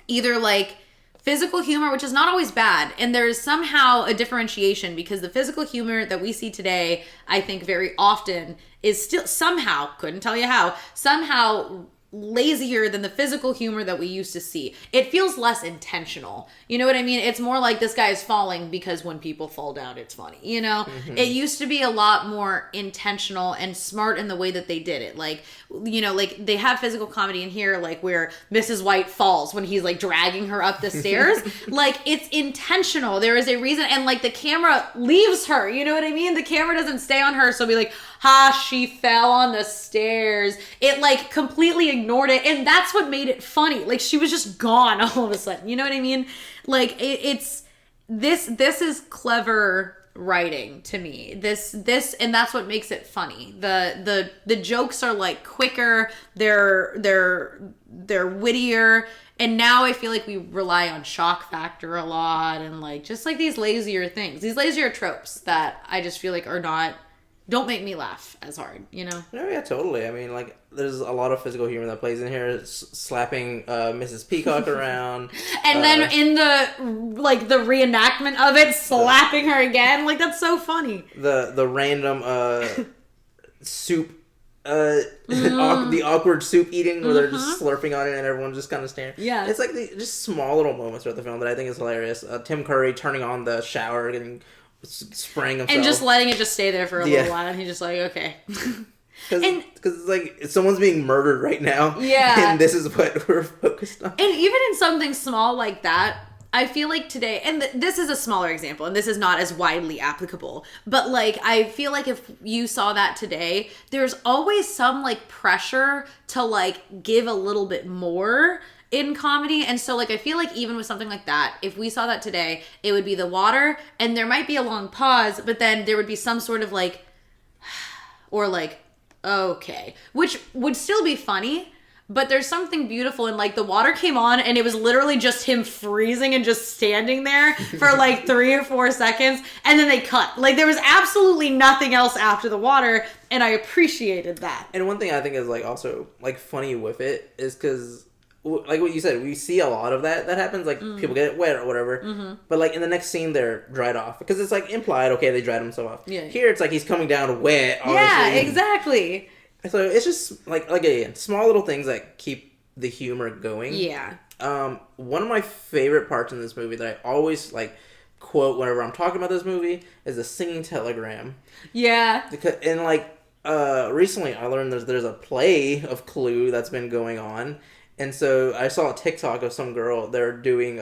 either like physical humor, which is not always bad, and there's somehow a differentiation, because the physical humor that we see today, I think very often is still somehow, couldn't tell you how, somehow lazier than the physical humor that we used to see. It feels less intentional. You know what I mean? It's more like this guy is falling because when people fall down, it's funny. You know? Mm-hmm. It used to be a lot more intentional and smart in the way that they did it. Like, you know, like they have physical comedy in here, like where Mrs. White falls when he's like dragging her up the stairs. Like, it's intentional. There is a reason. And like the camera leaves her. You know what I mean? The camera doesn't stay on her. So be like, ha, she fell on the stairs. It like completely ignored it, and that's what made it funny. Like, she was just gone all of a sudden. You know what I mean? Like, it's this is clever writing to me. This and that's what makes it funny. The jokes are like quicker, they're wittier, and now I feel like we rely on shock factor a lot, and like just like these lazier things, these lazier tropes that I just feel like don't make me laugh as hard, you know? No, yeah, totally. I mean, like, there's a lot of physical humor that plays in here. Slapping Mrs. Peacock around. And then in the, like, the reenactment of it, slapping her again. Like, that's so funny. The random soup, the awkward soup eating where they're just slurping on it and everyone's just kind of staring. Yeah. It's like just small little moments throughout the film that I think is hilarious. Tim Curry turning on the shower, spraying himself. And just letting it just stay there for a little while, and he's just like, okay. Because it's like someone's being murdered right now. Yeah. And this is what we're focused on. And even in something small like that, I feel like today, and this is a smaller example, and this is not as widely applicable, but like, I feel like if you saw that today, there's always some like pressure to like give a little bit more in comedy. And so like, I feel like even with something like that, if we saw that today, it would be the water, and there might be a long pause, but then there would be some sort of like, or like, okay, which would still be funny. But there's something beautiful in, like, the water came on and it was literally just him freezing and just standing there for, like, 3 or 4 seconds. And then they cut. Like, there was absolutely nothing else after the water. And I appreciated that. And one thing I think is, like, also, like, funny with it is because, like what you said, we see a lot of that happens. Like, people get wet or whatever. Mm-hmm. But, like, in the next scene, they're dried off. Because it's, like, implied, okay, they dried himself off. Yeah. Here, it's like he's coming down wet, obviously. Yeah, exactly. So it's just like again, small little things that keep the humor going. Yeah. One of my favorite parts in this movie that I always like quote whenever I'm talking about this movie is the singing telegram. Yeah. Because recently I learned there's a play of Clue that's been going on, and so I saw a TikTok of some girl they're doing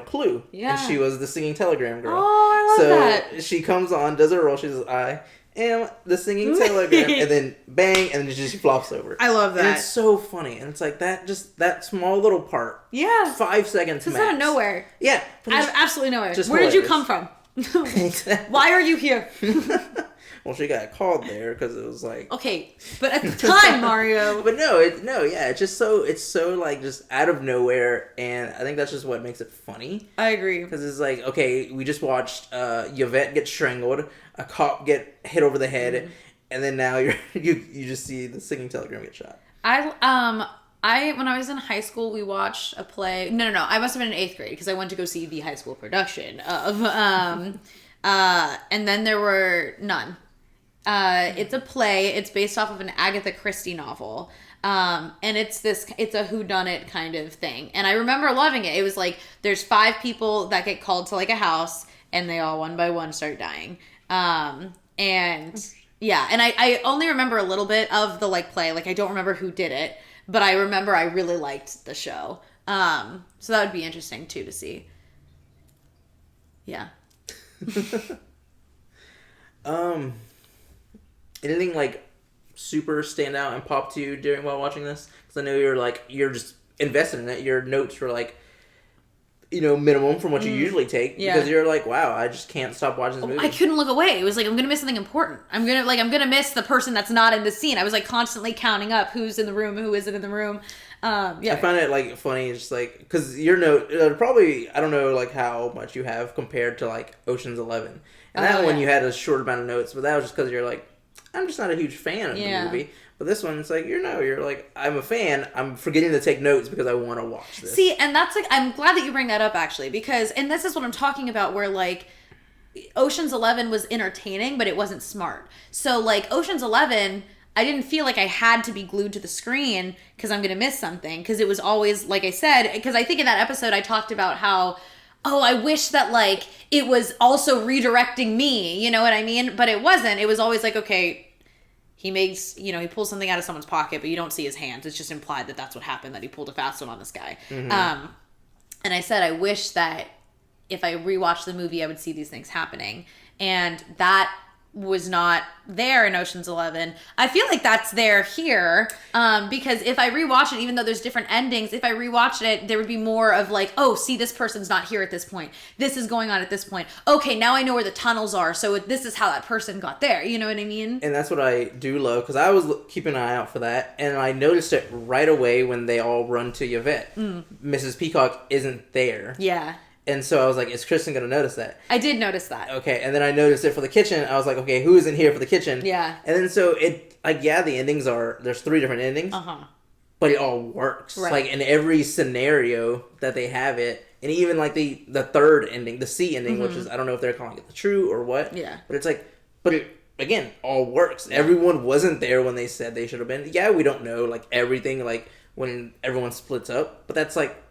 Clue. Yeah. And she was the singing telegram girl. Oh, I love that. So she comes on, does her role. She says, "I am the singing telegram," and then bang, and then it just flops over. I love that. And it's so funny, and it's like that small little part. Yeah. 5 seconds. It's out of nowhere. Yeah. Out of absolutely nowhere. Where hilarious. did you come from? Why are you here? Well, she got called there because it was like... Okay, but at the time, Mario... But it's just so like just out of nowhere, and I think that's just what makes it funny. I agree. Because it's like, okay, we just watched Yvette get strangled, a cop get hit over the head, and then now you just see the singing telegram get shot. When I was in high school, we watched a play. No, I must have been in 8th grade because I went to go see the high school production of, and then there were none. It's a play. It's based off of an Agatha Christie novel. And it's a whodunit kind of thing. And I remember loving it. It was like, there's 5 people that get called to like a house and they all one by one start dying. And yeah, and I only remember a little bit of the like play. Like I don't remember who did it, but I remember I really liked the show. So that would be interesting too to see. Yeah. Anything like super stand out and pop to you while watching this? Because I know you're just invested in it. Your notes were like, minimum from what you usually take. Yeah. Because you're like, wow, I just can't stop watching this movie. I couldn't look away. It was like, I'm gonna miss something important. I'm gonna miss the person that's not in the scene. I was like constantly counting up who's in the room, who isn't in the room. Yeah. I find it like funny, just like because your note probably, I don't know like how much you have compared to like Ocean's 11, and that one you had a short amount of notes, but that was just because you're like, I'm just not a huge fan of the movie. But this one, it's like, you're like, I'm a fan. I'm forgetting to take notes because I want to watch this. See, and that's like, I'm glad that you bring that up actually, because, and this is what I'm talking about, where like, Ocean's 11 was entertaining, but it wasn't smart. So like, Ocean's 11, I didn't feel like I had to be glued to the screen because I'm going to miss something. Because it was always, like I said, because I think in that episode I talked about how, I wish that like, it was also redirecting me, you know what I mean? But it wasn't. It was always like, okay, he makes, he pulls something out of someone's pocket, but you don't see his hands. It's just implied that that's what happened, that he pulled a fast one on this guy. Mm-hmm. And I said, I wish that if I rewatched the movie, I would see these things happening. And that was not there in Ocean's 11. I feel like that's there here, because if I rewatch it, even though there's different endings, if I rewatched it, there would be more of like, oh, see, this person's not here at this point. This is going on at this point. Okay, now I know where the tunnels are, so this is how that person got there. You know what I mean? And that's what I do love, because I was keeping an eye out for that, and I noticed it right away when they all run to Yvette. Mrs. Peacock isn't there. Yeah. And so I was like, is Kristen going to notice that? I did notice that. Okay, and then I noticed it for the kitchen. I was like, okay, who is in here for the kitchen? Yeah. And then so it, like, yeah, the endings there's 3 different endings. Uh-huh. But it all works. Right. Like, in every scenario that they have it, and even, like, the third ending, the C ending, which is, I don't know if they're calling it the true or what. Yeah. But it's like, again, all works. Yeah. Everyone wasn't there when they said they should have been. Yeah, we don't know, like, everything, like, when everyone splits up. But that's, like,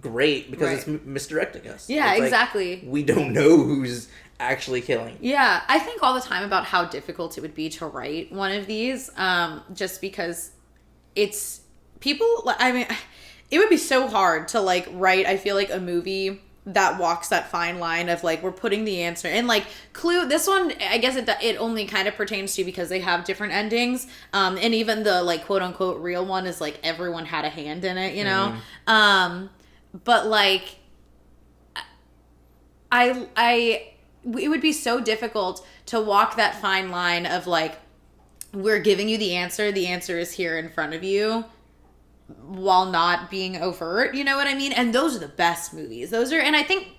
great because it's misdirecting us. Yeah, it's exactly. Like, we don't know who's actually killing. Yeah, I think all the time about how difficult it would be to write one of these, just because it's people. I mean, it would be so hard to, like, write, I feel like, a movie that walks that fine line of, like, we're putting the answer. And, like, Clue, this one, I guess it only kind of pertains to because they have different endings. And even the, like, quote-unquote real one is, like, everyone had a hand in it, you know? But, like, it would be so difficult to walk that fine line of, like, we're giving you the answer is here in front of you, while not being overt, you know what I mean? And those are the best movies. And I think,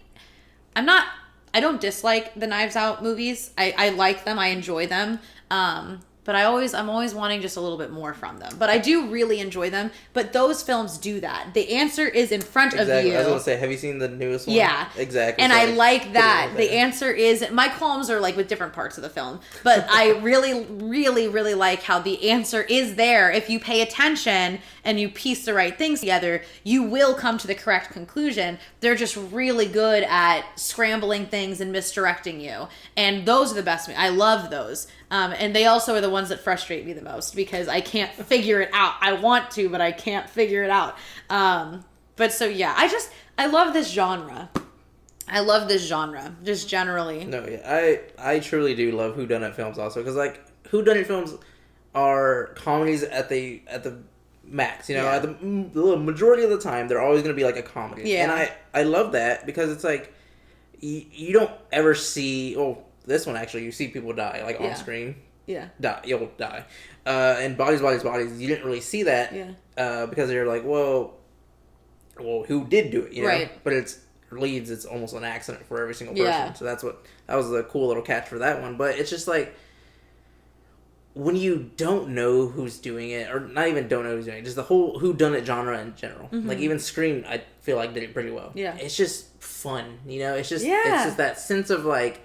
I don't dislike the Knives Out movies. I like them, I enjoy them. But I'm always wanting just a little bit more from them. But I do really enjoy them. But those films do that. The answer is in front of you. I was going to say, have you seen the newest one? Yeah. Exactly. And I like that. The answer is, my qualms are like with different parts of the film. But I really, really, really like how the answer is there. If you pay attention and you piece the right things together, you will come to the correct conclusion. They're just really good at scrambling things and misdirecting you. And those are the best. I love those. And they also are the ones that frustrate me the most because I can't figure it out. I want to, but I can't figure it out. But so, yeah, I love this genre. I love this genre, just generally. No, yeah, I truly do love whodunit films also, because, like, whodunit films are comedies at the max, you know, at the majority of the time, they're always going to be, like, a comedy. Yeah. And I love that because it's, like, you don't ever see, this one, actually, you see people die, like, on screen. Yeah. You'll die. And Bodies, you didn't really see that. Yeah. Because they're like, well, who did do it, you know? Right. But it's almost an accident for every single person. Yeah. So that was a cool little catch for that one. But it's just like, when you don't know who's doing it, or not even don't know who's doing it, just the whole whodunit genre in general. Mm-hmm. Like, even Scream, I feel like, did it pretty well. Yeah. It's just fun, you know? It's just that sense of, like,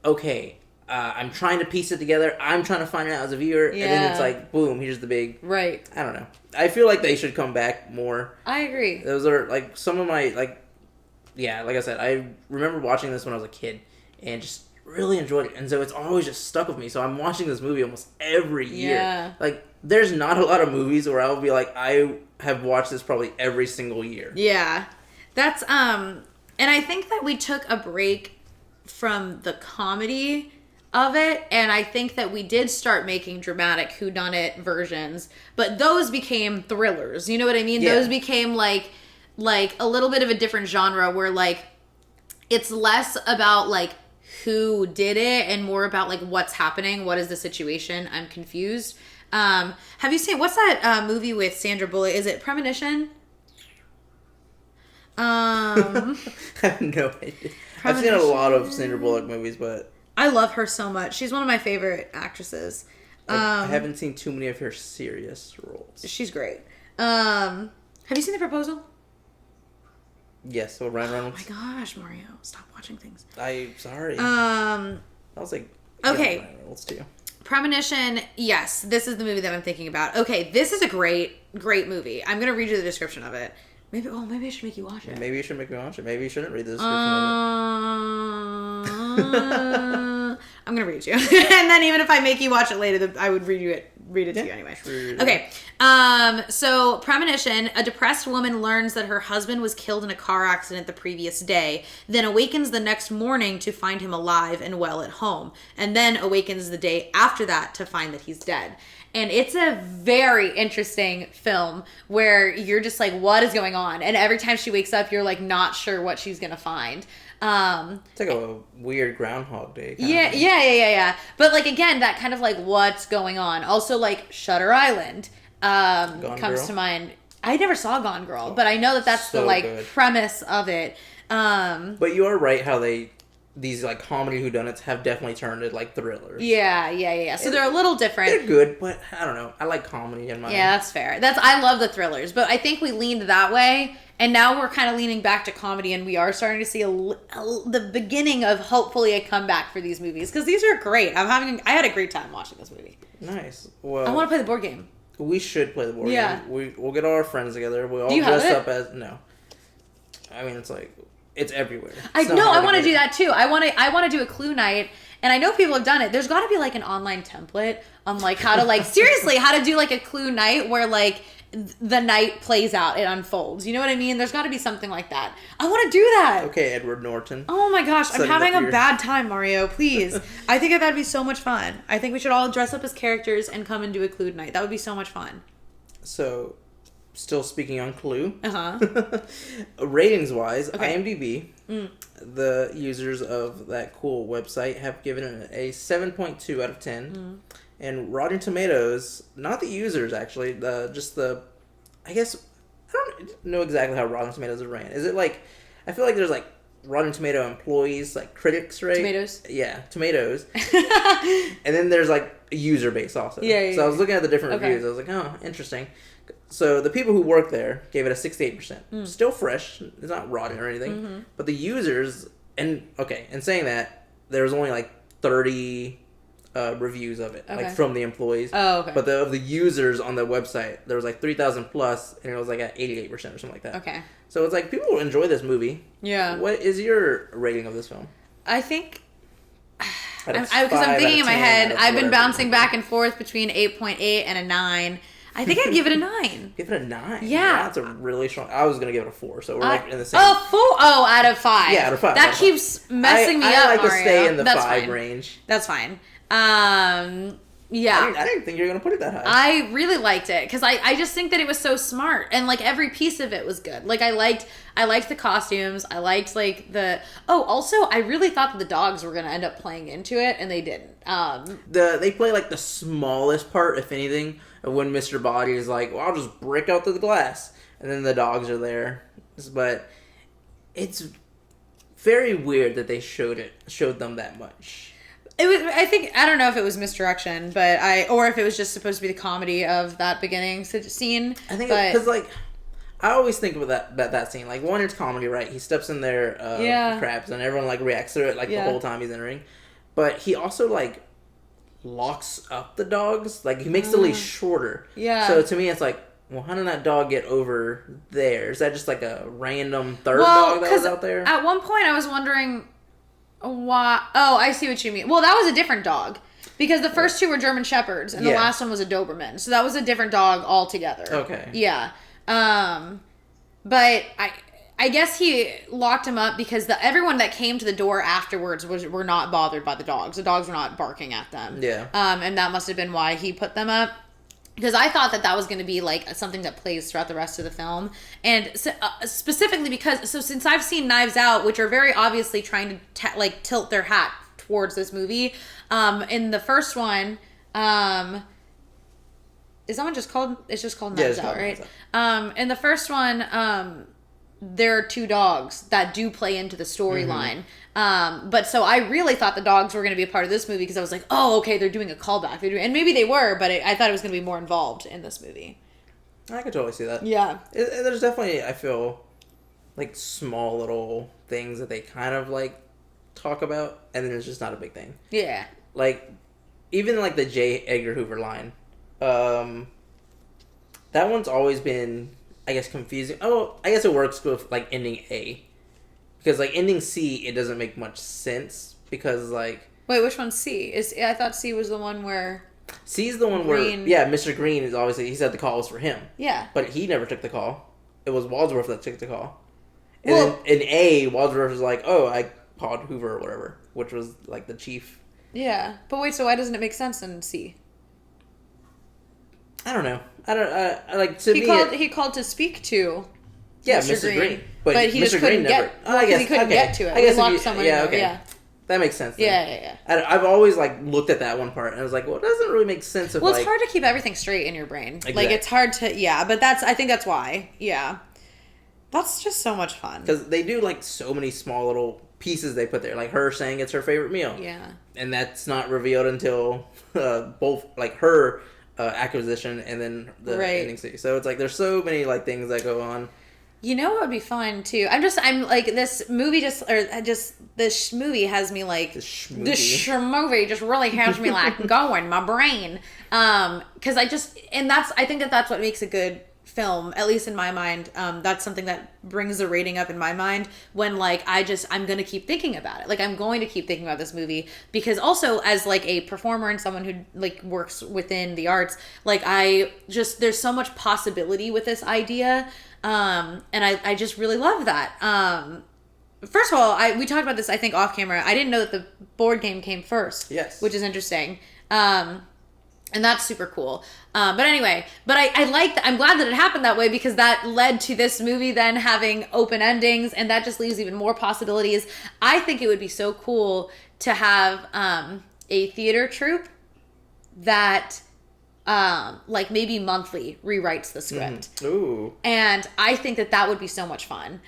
okay, I'm trying to piece it together. I'm trying to find it out as a viewer. Yeah. And then it's like, boom, here's the big... Right. I don't know. I feel like they should come back more. I agree. Those are, like, some of my, like... Yeah, like I said, I remember watching this when I was a kid and just really enjoyed it. And so it's always just stuck with me. So I'm watching this movie almost every year. Yeah. Like, there's not a lot of movies where I'll be like, I have watched this probably every single year. Yeah. That's, and I think that we took a break from the comedy of it, and I think that we did start making dramatic whodunit versions, but those became thrillers, you know what I mean? Yeah. Those became like a little bit of a different genre where, like, it's less about, like, who did it and more about, like, what's happening, what is the situation, I'm confused. Have you seen, what's that movie with Sandra Bullock? Is it Premonition? I have no idea. I've seen a lot of Sandra Bullock movies, but... I love her so much. She's one of my favorite actresses. I haven't seen too many of her serious roles. She's great. Have you seen The Proposal? Yes, so Ryan Reynolds. Oh my gosh, Mario. Stop watching things. Sorry. I was like... Okay. Ryan Reynolds too. Premonition, yes. This is the movie that I'm thinking about. Okay, this is a great movie. I'm going to read you the description of it. Maybe I should make you watch it. Maybe you should make me watch it. Maybe you shouldn't read the description of it. I'm gonna read you, and then even if I make you watch it later, I would read it to you anyway. True. Okay. So Premonition: a depressed woman learns that her husband was killed in a car accident the previous day, then awakens the next morning to find him alive and well at home, and then awakens the day after that to find that he's dead. And it's a very interesting film where you're just like, what is going on? And every time she wakes up, you're like not sure what she's going to find. It's like a weird Groundhog Day. Yeah. But like, again, that kind of like, what's going on? Also, like, Shutter Island comes to mind. I never saw Gone Girl, but I know that that's so the like good premise of it. But you are right how these like comedy whodunits have definitely turned into like thrillers. Yeah. So they're a little different. They're good, but I don't know. I like comedy in my... Yeah, that's fair. I love the thrillers, but I think we leaned that way, and now we're kind of leaning back to comedy, and we are starting to see the beginning of hopefully a comeback for these movies, because these are great. I had a great time watching this movie. Nice. Well, I want to play the board game. We should play the board game. We'll get all our friends together. We all dress up as... No. I mean, it's like... It's everywhere. I want to do that too. I want to do a Clue night, and I know people have done it. There's got to be like an online template on like how to like seriously how to do like a Clue night where like the night plays out, it unfolds. You know what I mean? There's got to be something like that. I want to do that. Okay, Edward Norton. Oh my gosh, I'm having a your... bad time, Mario. Please. I think that'd be so much fun. I think we should all dress up as characters and come and do a Clue night. That would be so much fun. So, still speaking on Clue. Uh-huh. Ratings-wise, IMDb, the users of that cool website have given it a 7.2 out of 10. And Rotten Tomatoes, not the users actually, I guess, I don't know exactly how Rotten Tomatoes is ran. Is it like, I feel like there's like Rotten Tomato employees, like critics, right? Tomatoes? Yeah, tomatoes. And then there's like a user base also. Yeah. So I was looking at the different reviews. I was like, oh, interesting. So the people who work there gave it a 68%. Still fresh. It's not rotten or anything. But the users, and saying that, there was only like 30 reviews of it, like from the employees. Oh, okay. But of the users on the website, there was like 3,000 plus, and it was like at 88% or something like that. Okay. So it's like people enjoy this movie. Yeah. What is your rating of this film? I think... Because I'm thinking in my head, I've been bouncing back and forth between 8.8 and a 9. I think I'd give it a 9. Give it a 9? Yeah. That's a really strong... I was going to give it a 4, so we're like in the same... Oh, 4? Oh, out of 5. Yeah, out of 5. That keeps messing me up, I like Mario. to stay in the That's 5 fine. range. That's fine. Yeah. I didn't think you were going to put it that high. I really liked it because I just think that it was so smart and like every piece of it was good. Like I liked the costumes. I liked like also I really thought that the dogs were going to end up playing into it and they didn't. They play like the smallest part, if anything, of when Mr. Body is like, well, I'll just break out the glass, and then the dogs are there. But it's very weird that they showed them that much. It was. I don't know if it was misdirection, or if it was just supposed to be the comedy of that beginning scene. I think because I always think about that scene. Like one, it's comedy, right? He steps in their crabs, and everyone like reacts to it like the whole time he's entering. But he also like locks up the dogs. Like he makes the leash shorter. Yeah. So to me, it's like, well, how did that dog get over there? Is that just like a random third dog that was out there? At one point, I was wondering. Why? Oh, I see what you mean. Well, that was a different dog. Because the first two were German Shepherds, and the last one was a Doberman. So that was a different dog altogether. Okay. Yeah. But I guess he locked him up because everyone that came to the door afterwards were not bothered by the dogs. The dogs were not barking at them. Yeah. And that must have been why he put them up. Because I thought that was going to be like something that plays throughout the rest of the film. And specifically because, since I've seen Knives Out, which are very obviously trying to tilt their hat towards this movie, in the first one, is that one just called, it's just called Knives Out, right? In the first one, there are two dogs that do play into the storyline. But so I really thought the dogs were going to be a part of this movie because I was like, oh, okay, they're doing a callback. And maybe they were, but I thought it was going to be more involved in this movie. I could totally see that. Yeah. There's definitely, I feel, like small little things that they kind of like talk about, and then it's just not a big thing. Yeah. Like, even like the J. Edgar Hoover line. That one's always been, I guess, confusing. Oh, I guess it works with like ending A. Because, like, ending C, it doesn't make much sense. Because, like... Wait, which one's C? I thought C was the one where... C's the one where... Yeah, Mr. Green is obviously... He said the call was for him. Yeah. But he never took the call. It was Wadsworth that took the call. And then in A, Wadsworth was like, oh, I called Hoover or whatever. Which was, like, the chief. Yeah. But wait, so why doesn't it make sense in C? I don't know. I like, to He called to speak to... Yeah, Mr. Green. But he just couldn't get. Because he couldn't get to it. I guess he locked someone in there. Yeah. That makes sense. Then. Yeah. I've always like looked at that one part and I was like, well, it doesn't really make sense. Well, it's hard to keep everything straight in your brain. Exactly. Like it's hard to. Yeah, but I think that's why. Yeah. That's just so much fun. Because they do like so many small little pieces they put there, like her saying it's her favorite meal. Yeah. And that's not revealed until both like her acquisition and then the ending scene. So it's like there's so many like things that go on. You know what would be fun too? I'm like this movie this movie has me like this movie just really has me like going my brain because I think that's what makes a good film, at least in my mind. That's something that brings the rating up in my mind when like I'm gonna keep thinking about it. Like I'm going to keep thinking about this movie because also as like a performer and someone who like works within the arts, like there's so much possibility with this idea, and I just really love that. First of all, we talked about this I think off camera. I didn't know that the board game came first. Yes, which is interesting. And that's super cool. But anyway, I'm glad that it happened that way because that led to this movie then having open endings and that just leaves even more possibilities. I think it would be so cool to have a theater troupe that like maybe monthly rewrites the script. Ooh. And I think that would be so much fun.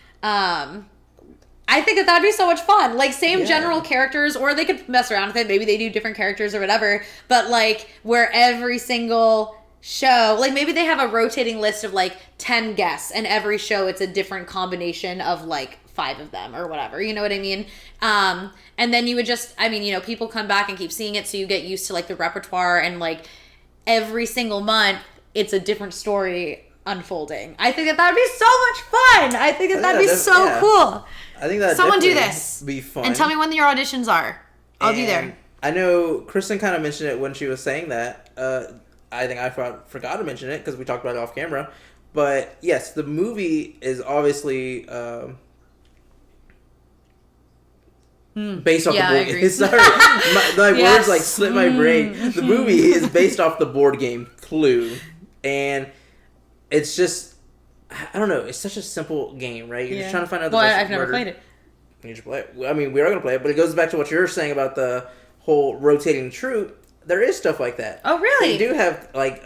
I think that would be so much fun. Like, same general characters, or they could mess around with it. Maybe they do different characters or whatever. But, like, where every single show... Like, maybe they have a rotating list of, like, 10 guests. And every show, it's a different combination of, like, 5 of them or whatever. You know what I mean? And then you would just... I mean, you know, people come back and keep seeing it, so you get used to, like, the repertoire. And, like, every single month, it's a different story unfolding. I think that would be so much fun. I think that'd be so cool. I think that someone do this. Be fun. And tell me when your auditions are. I'll be there. I know Kristen kind of mentioned it when she was saying that. I think I forgot to mention it because we talked about it off camera. But yes, the movie is obviously based off the board game. Sorry, my words like slipped my brain. The movie is based off the board game Clue, and it's just. I don't know. It's such a simple game, right? You're just trying to find out the I've never played it. You should play it. I mean, we are going to play it, but it goes back to what you're saying about the whole rotating troupe. There is stuff like that. Oh, really? They do have like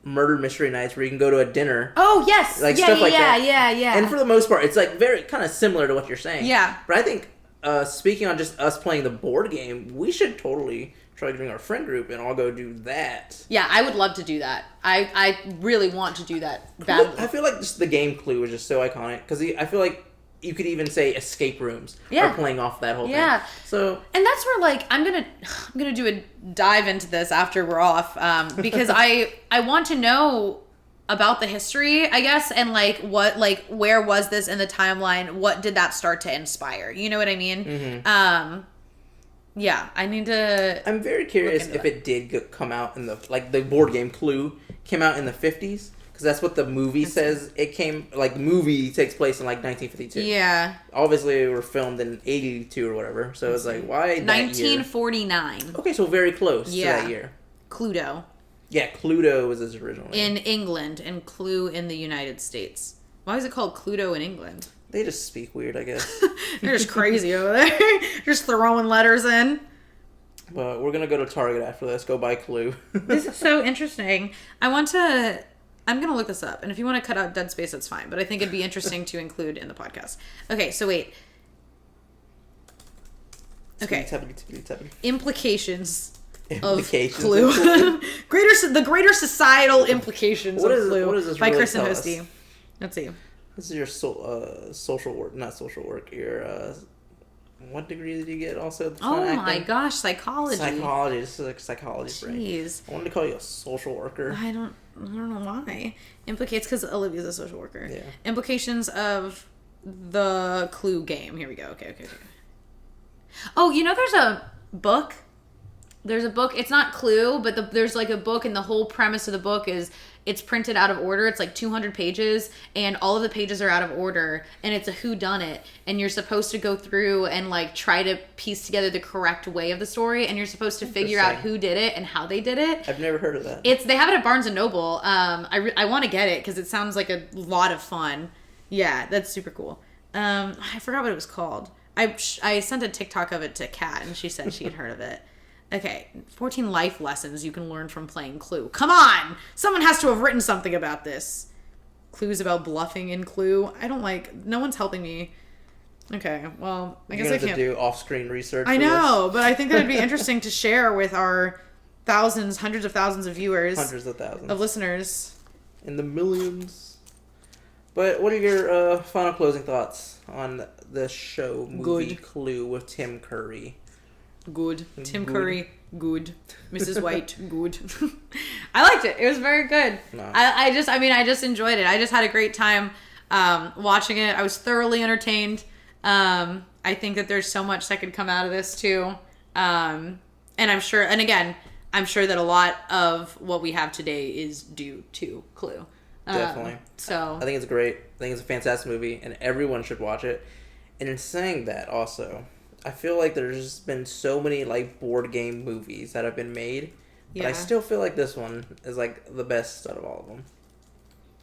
murder mystery nights where you can go to a dinner. Oh, yes. Like stuff like that. Yeah. And for the most part, it's like very kind of similar to what you're saying. Yeah. But I think speaking on just us playing the board game, we should totally try to bring our friend group and all go do that. Yeah, I would love to do that. I really want to do that badly. I feel like just the game Clue is just so iconic because I feel like you could even say escape rooms are playing off that whole thing. So, and that's where like I'm gonna do a dive into this after we're off because I want to know about the history, I guess, and where was this in the timeline? What did that start to inspire? You know what I mean? Mm-hmm. Yeah, I need to. I'm very curious if it did come out in the board game Clue came out in the 50s because that's what the movie says. It came the movie takes place in 1952. Yeah. Obviously, it were filmed in 82 or whatever. So it's like why 1949. Okay, so very close to that year. Cluedo. Yeah, Cluedo was his original name. In England and Clue in the United States. Why is it called Cluedo in England? They just speak weird, I guess. They're just crazy over there. Just throwing letters in. But we're going to go to Target after this. Go buy Clue. This is so interesting. I'm going to look this up. And if you want to cut out dead space, that's fine. But I think it'd be interesting to include in the podcast. Okay, so wait. Okay. Implications of Clue. The greater societal implications of Clue. What is this by really Kristen Hosty. Let's see. This is your social work, not social work. Your what degree did you get? Also, oh my gosh, psychology. Psychology. This is like psychology. Jeez. I wanted to call you a social worker. I don't know why. Implicates because Olivia's a social worker. Yeah. Implications of the Clue game. Here we go. Okay. Oh, you know, there's a book. There's a book. It's not Clue, but there's like a book, and the whole premise of the book is it's printed out of order. It's like 200 pages, and all of the pages are out of order, and it's a whodunit, and you're supposed to go through and like try to piece together the correct way of the story, and you're supposed to figure out who did it and how they did it. I've never heard of that. They have it at Barnes & Noble. I want to get it because it sounds like a lot of fun. Yeah, that's super cool. I forgot what it was called. I sent a TikTok of it to Kat, and she said she had heard of it. Okay, 14 life lessons you can learn from playing Clue. Come on! Someone has to have written something about this. Clues about bluffing in Clue. No one's helping me. Okay, well, I guess I can't. Have to do off-screen research. I know, but I think that would be interesting to share with our hundreds of thousands of viewers. Hundreds of thousands. Of listeners. In the millions. But what are your final closing thoughts on the movie Clue with Tim Curry? Good. Tim Curry. good. Mrs. White, good. I liked it. It was very good. No. I just enjoyed it. I just had a great time watching it. I was thoroughly entertained. I think that there's so much that could come out of this too. And I'm sure that a lot of what we have today is due to Clue. Definitely. So I think it's great. I think it's a fantastic movie, and everyone should watch it. And in saying that, also, I feel like there's been so many like board game movies that have been made, but I still feel like this one is like the best out of all of them.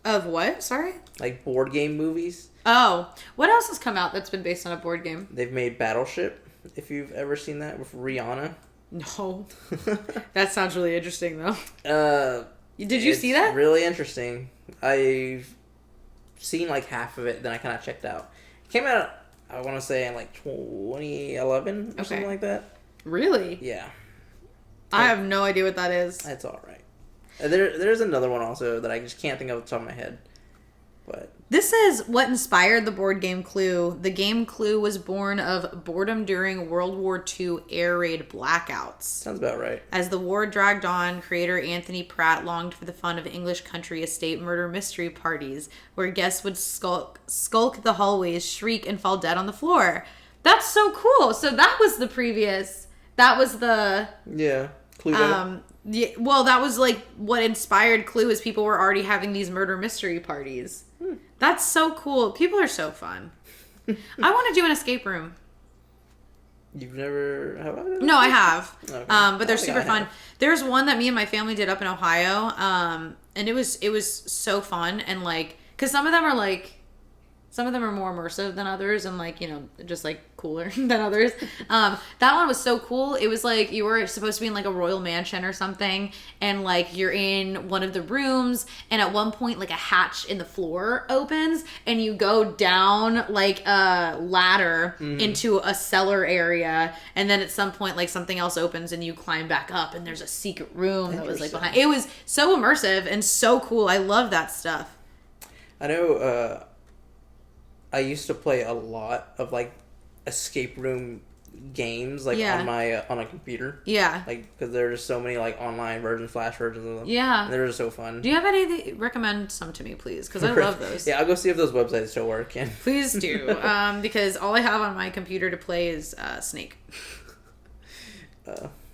Of what? Sorry? Like board game movies. Oh, what else has come out that's been based on a board game? They've made Battleship, if you've ever seen that, with Rihanna. No. That sounds really interesting, though. Did you see that? Really interesting. I've seen like half of it, then I kind of checked out. It came out, I want to say, in like 2011 or something like that. Really? Yeah. I have no idea what that is. It's all right. There's another one also that I just can't think of off the top of my head. But this is what inspired the board game Clue. The game Clue was born of boredom during World War II air raid blackouts. Sounds about right. As the war dragged on, creator Anthony Pratt longed for the fun of English country estate murder mystery parties, where guests would skulk the hallways, shriek, and fall dead on the floor. That's so cool. So that was the previous... That was the... Yeah. Clue. Yeah, well, that was like what inspired Clue, is people were already having these murder mystery parties. That's so cool. People are so fun. I want to do an escape room. You've never... No, I have. Okay. But they're super fun. There's one that me and my family did up in Ohio. And it was so fun. And like, because some of them are more immersive than others, and like, you know, just like cooler than others. That one was so cool. It was like you were supposed to be in like a royal mansion or something, and like you're in one of the rooms, and at one point like a hatch in the floor opens, and you go down like a ladder into a cellar area, and then at some point like something else opens and you climb back up, and there's a secret room that was like behind. It was so immersive and so cool. I love that stuff. I know. I used to play a lot of like escape room games, like on a computer. Yeah. Like, because there are just so many like online versions, flash versions of them. Yeah. And they're just so fun. Do you have any? Recommend some to me, please, because I love those. Yeah, I'll go see if those websites still work. Please do, because all I have on my computer to play is Snake.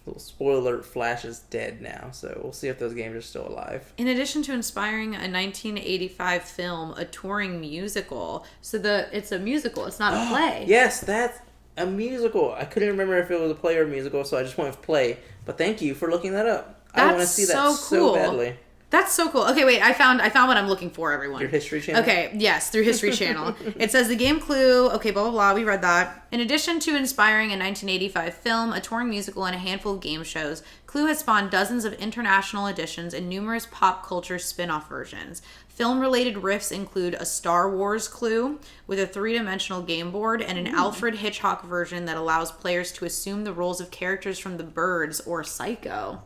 Little spoiler alert, Flash is dead now, so we'll see if those games are still alive. In addition to inspiring a 1985 film, a touring musical. So it's a musical, it's not a play. Yes, that's a musical. I couldn't remember if it was a play or a musical, so I just went with play. But thank you for looking that up. I want to see that so badly. That's so cool. Okay, wait, I found what I'm looking for, everyone. Your History Channel? Okay, yes, through History Channel. It says the game Clue, okay, blah, blah, blah, we read that. In addition to inspiring a 1985 film, a touring musical, and a handful of game shows, Clue has spawned dozens of international editions and numerous pop culture spin-off versions. Film-related riffs include a Star Wars Clue with a three-dimensional game board, and an Alfred Hitchcock version that allows players to assume the roles of characters from The Birds or Psycho.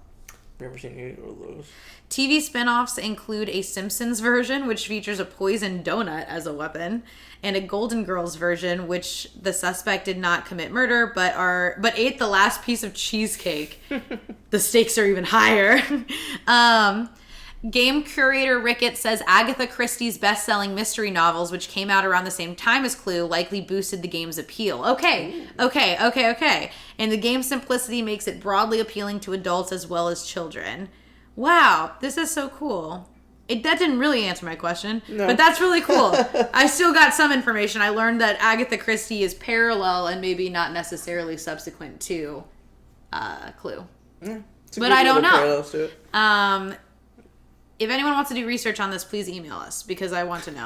Never seen either of those. TV spin-offs include a Simpsons version, which features a poison donut as a weapon, and a Golden Girls version, which the suspect did not commit murder, but ate the last piece of cheesecake. The stakes are even higher. Game curator Rickett says Agatha Christie's best-selling mystery novels, which came out around the same time as Clue, likely boosted the game's appeal. Okay. And the game's simplicity makes it broadly appealing to adults as well as children. Wow, this is so cool. That didn't really answer my question, but that's really cool. I still got some information. I learned that Agatha Christie is parallel and maybe not necessarily subsequent to Clue. Yeah, but I don't know. If anyone wants to do research on this, please email us, because I want to know.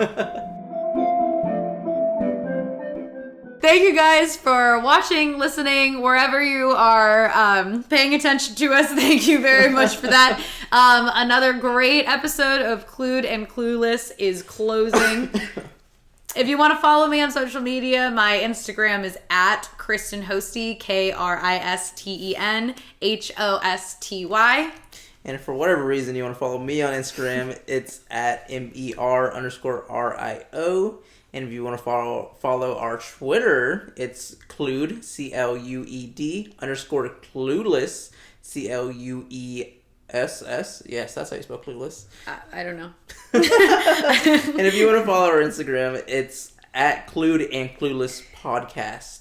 Thank you guys for watching, listening, wherever you are paying attention to us. Thank you very much for that. Another great episode of Clued and Clueless is closing. If you want to follow me on social media, my Instagram is at Kristen Hosty, KristenHosty. And for whatever reason you want to follow me on Instagram, it's at MER_RIO. And if you want to follow our Twitter, it's Clued, CLUED _clueless, CLUESS. Yes, that's how you spell clueless. I don't know. And if you want to follow our Instagram, it's at Clued and Clueless Podcast.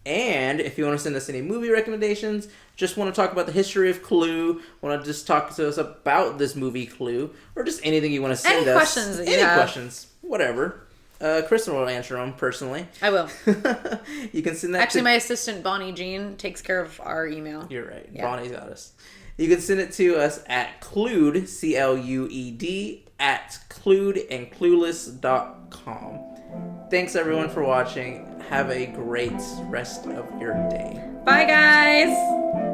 And if you want to send us any movie recommendations, just want to talk about the history of Clue, want to just talk to us about this movie Clue, or just anything you want to send us. Any questions that you have. Questions, whatever. Kristen will answer them personally. I will. You can send that Actually, my assistant, Bonnie Jean, takes care of our email. You're right. Yeah. Bonnie's got us. You can send it to us at Clued, CLUED, at cluedandclueless.com. Thanks, everyone, for watching. Have a great rest of your day. Bye, guys!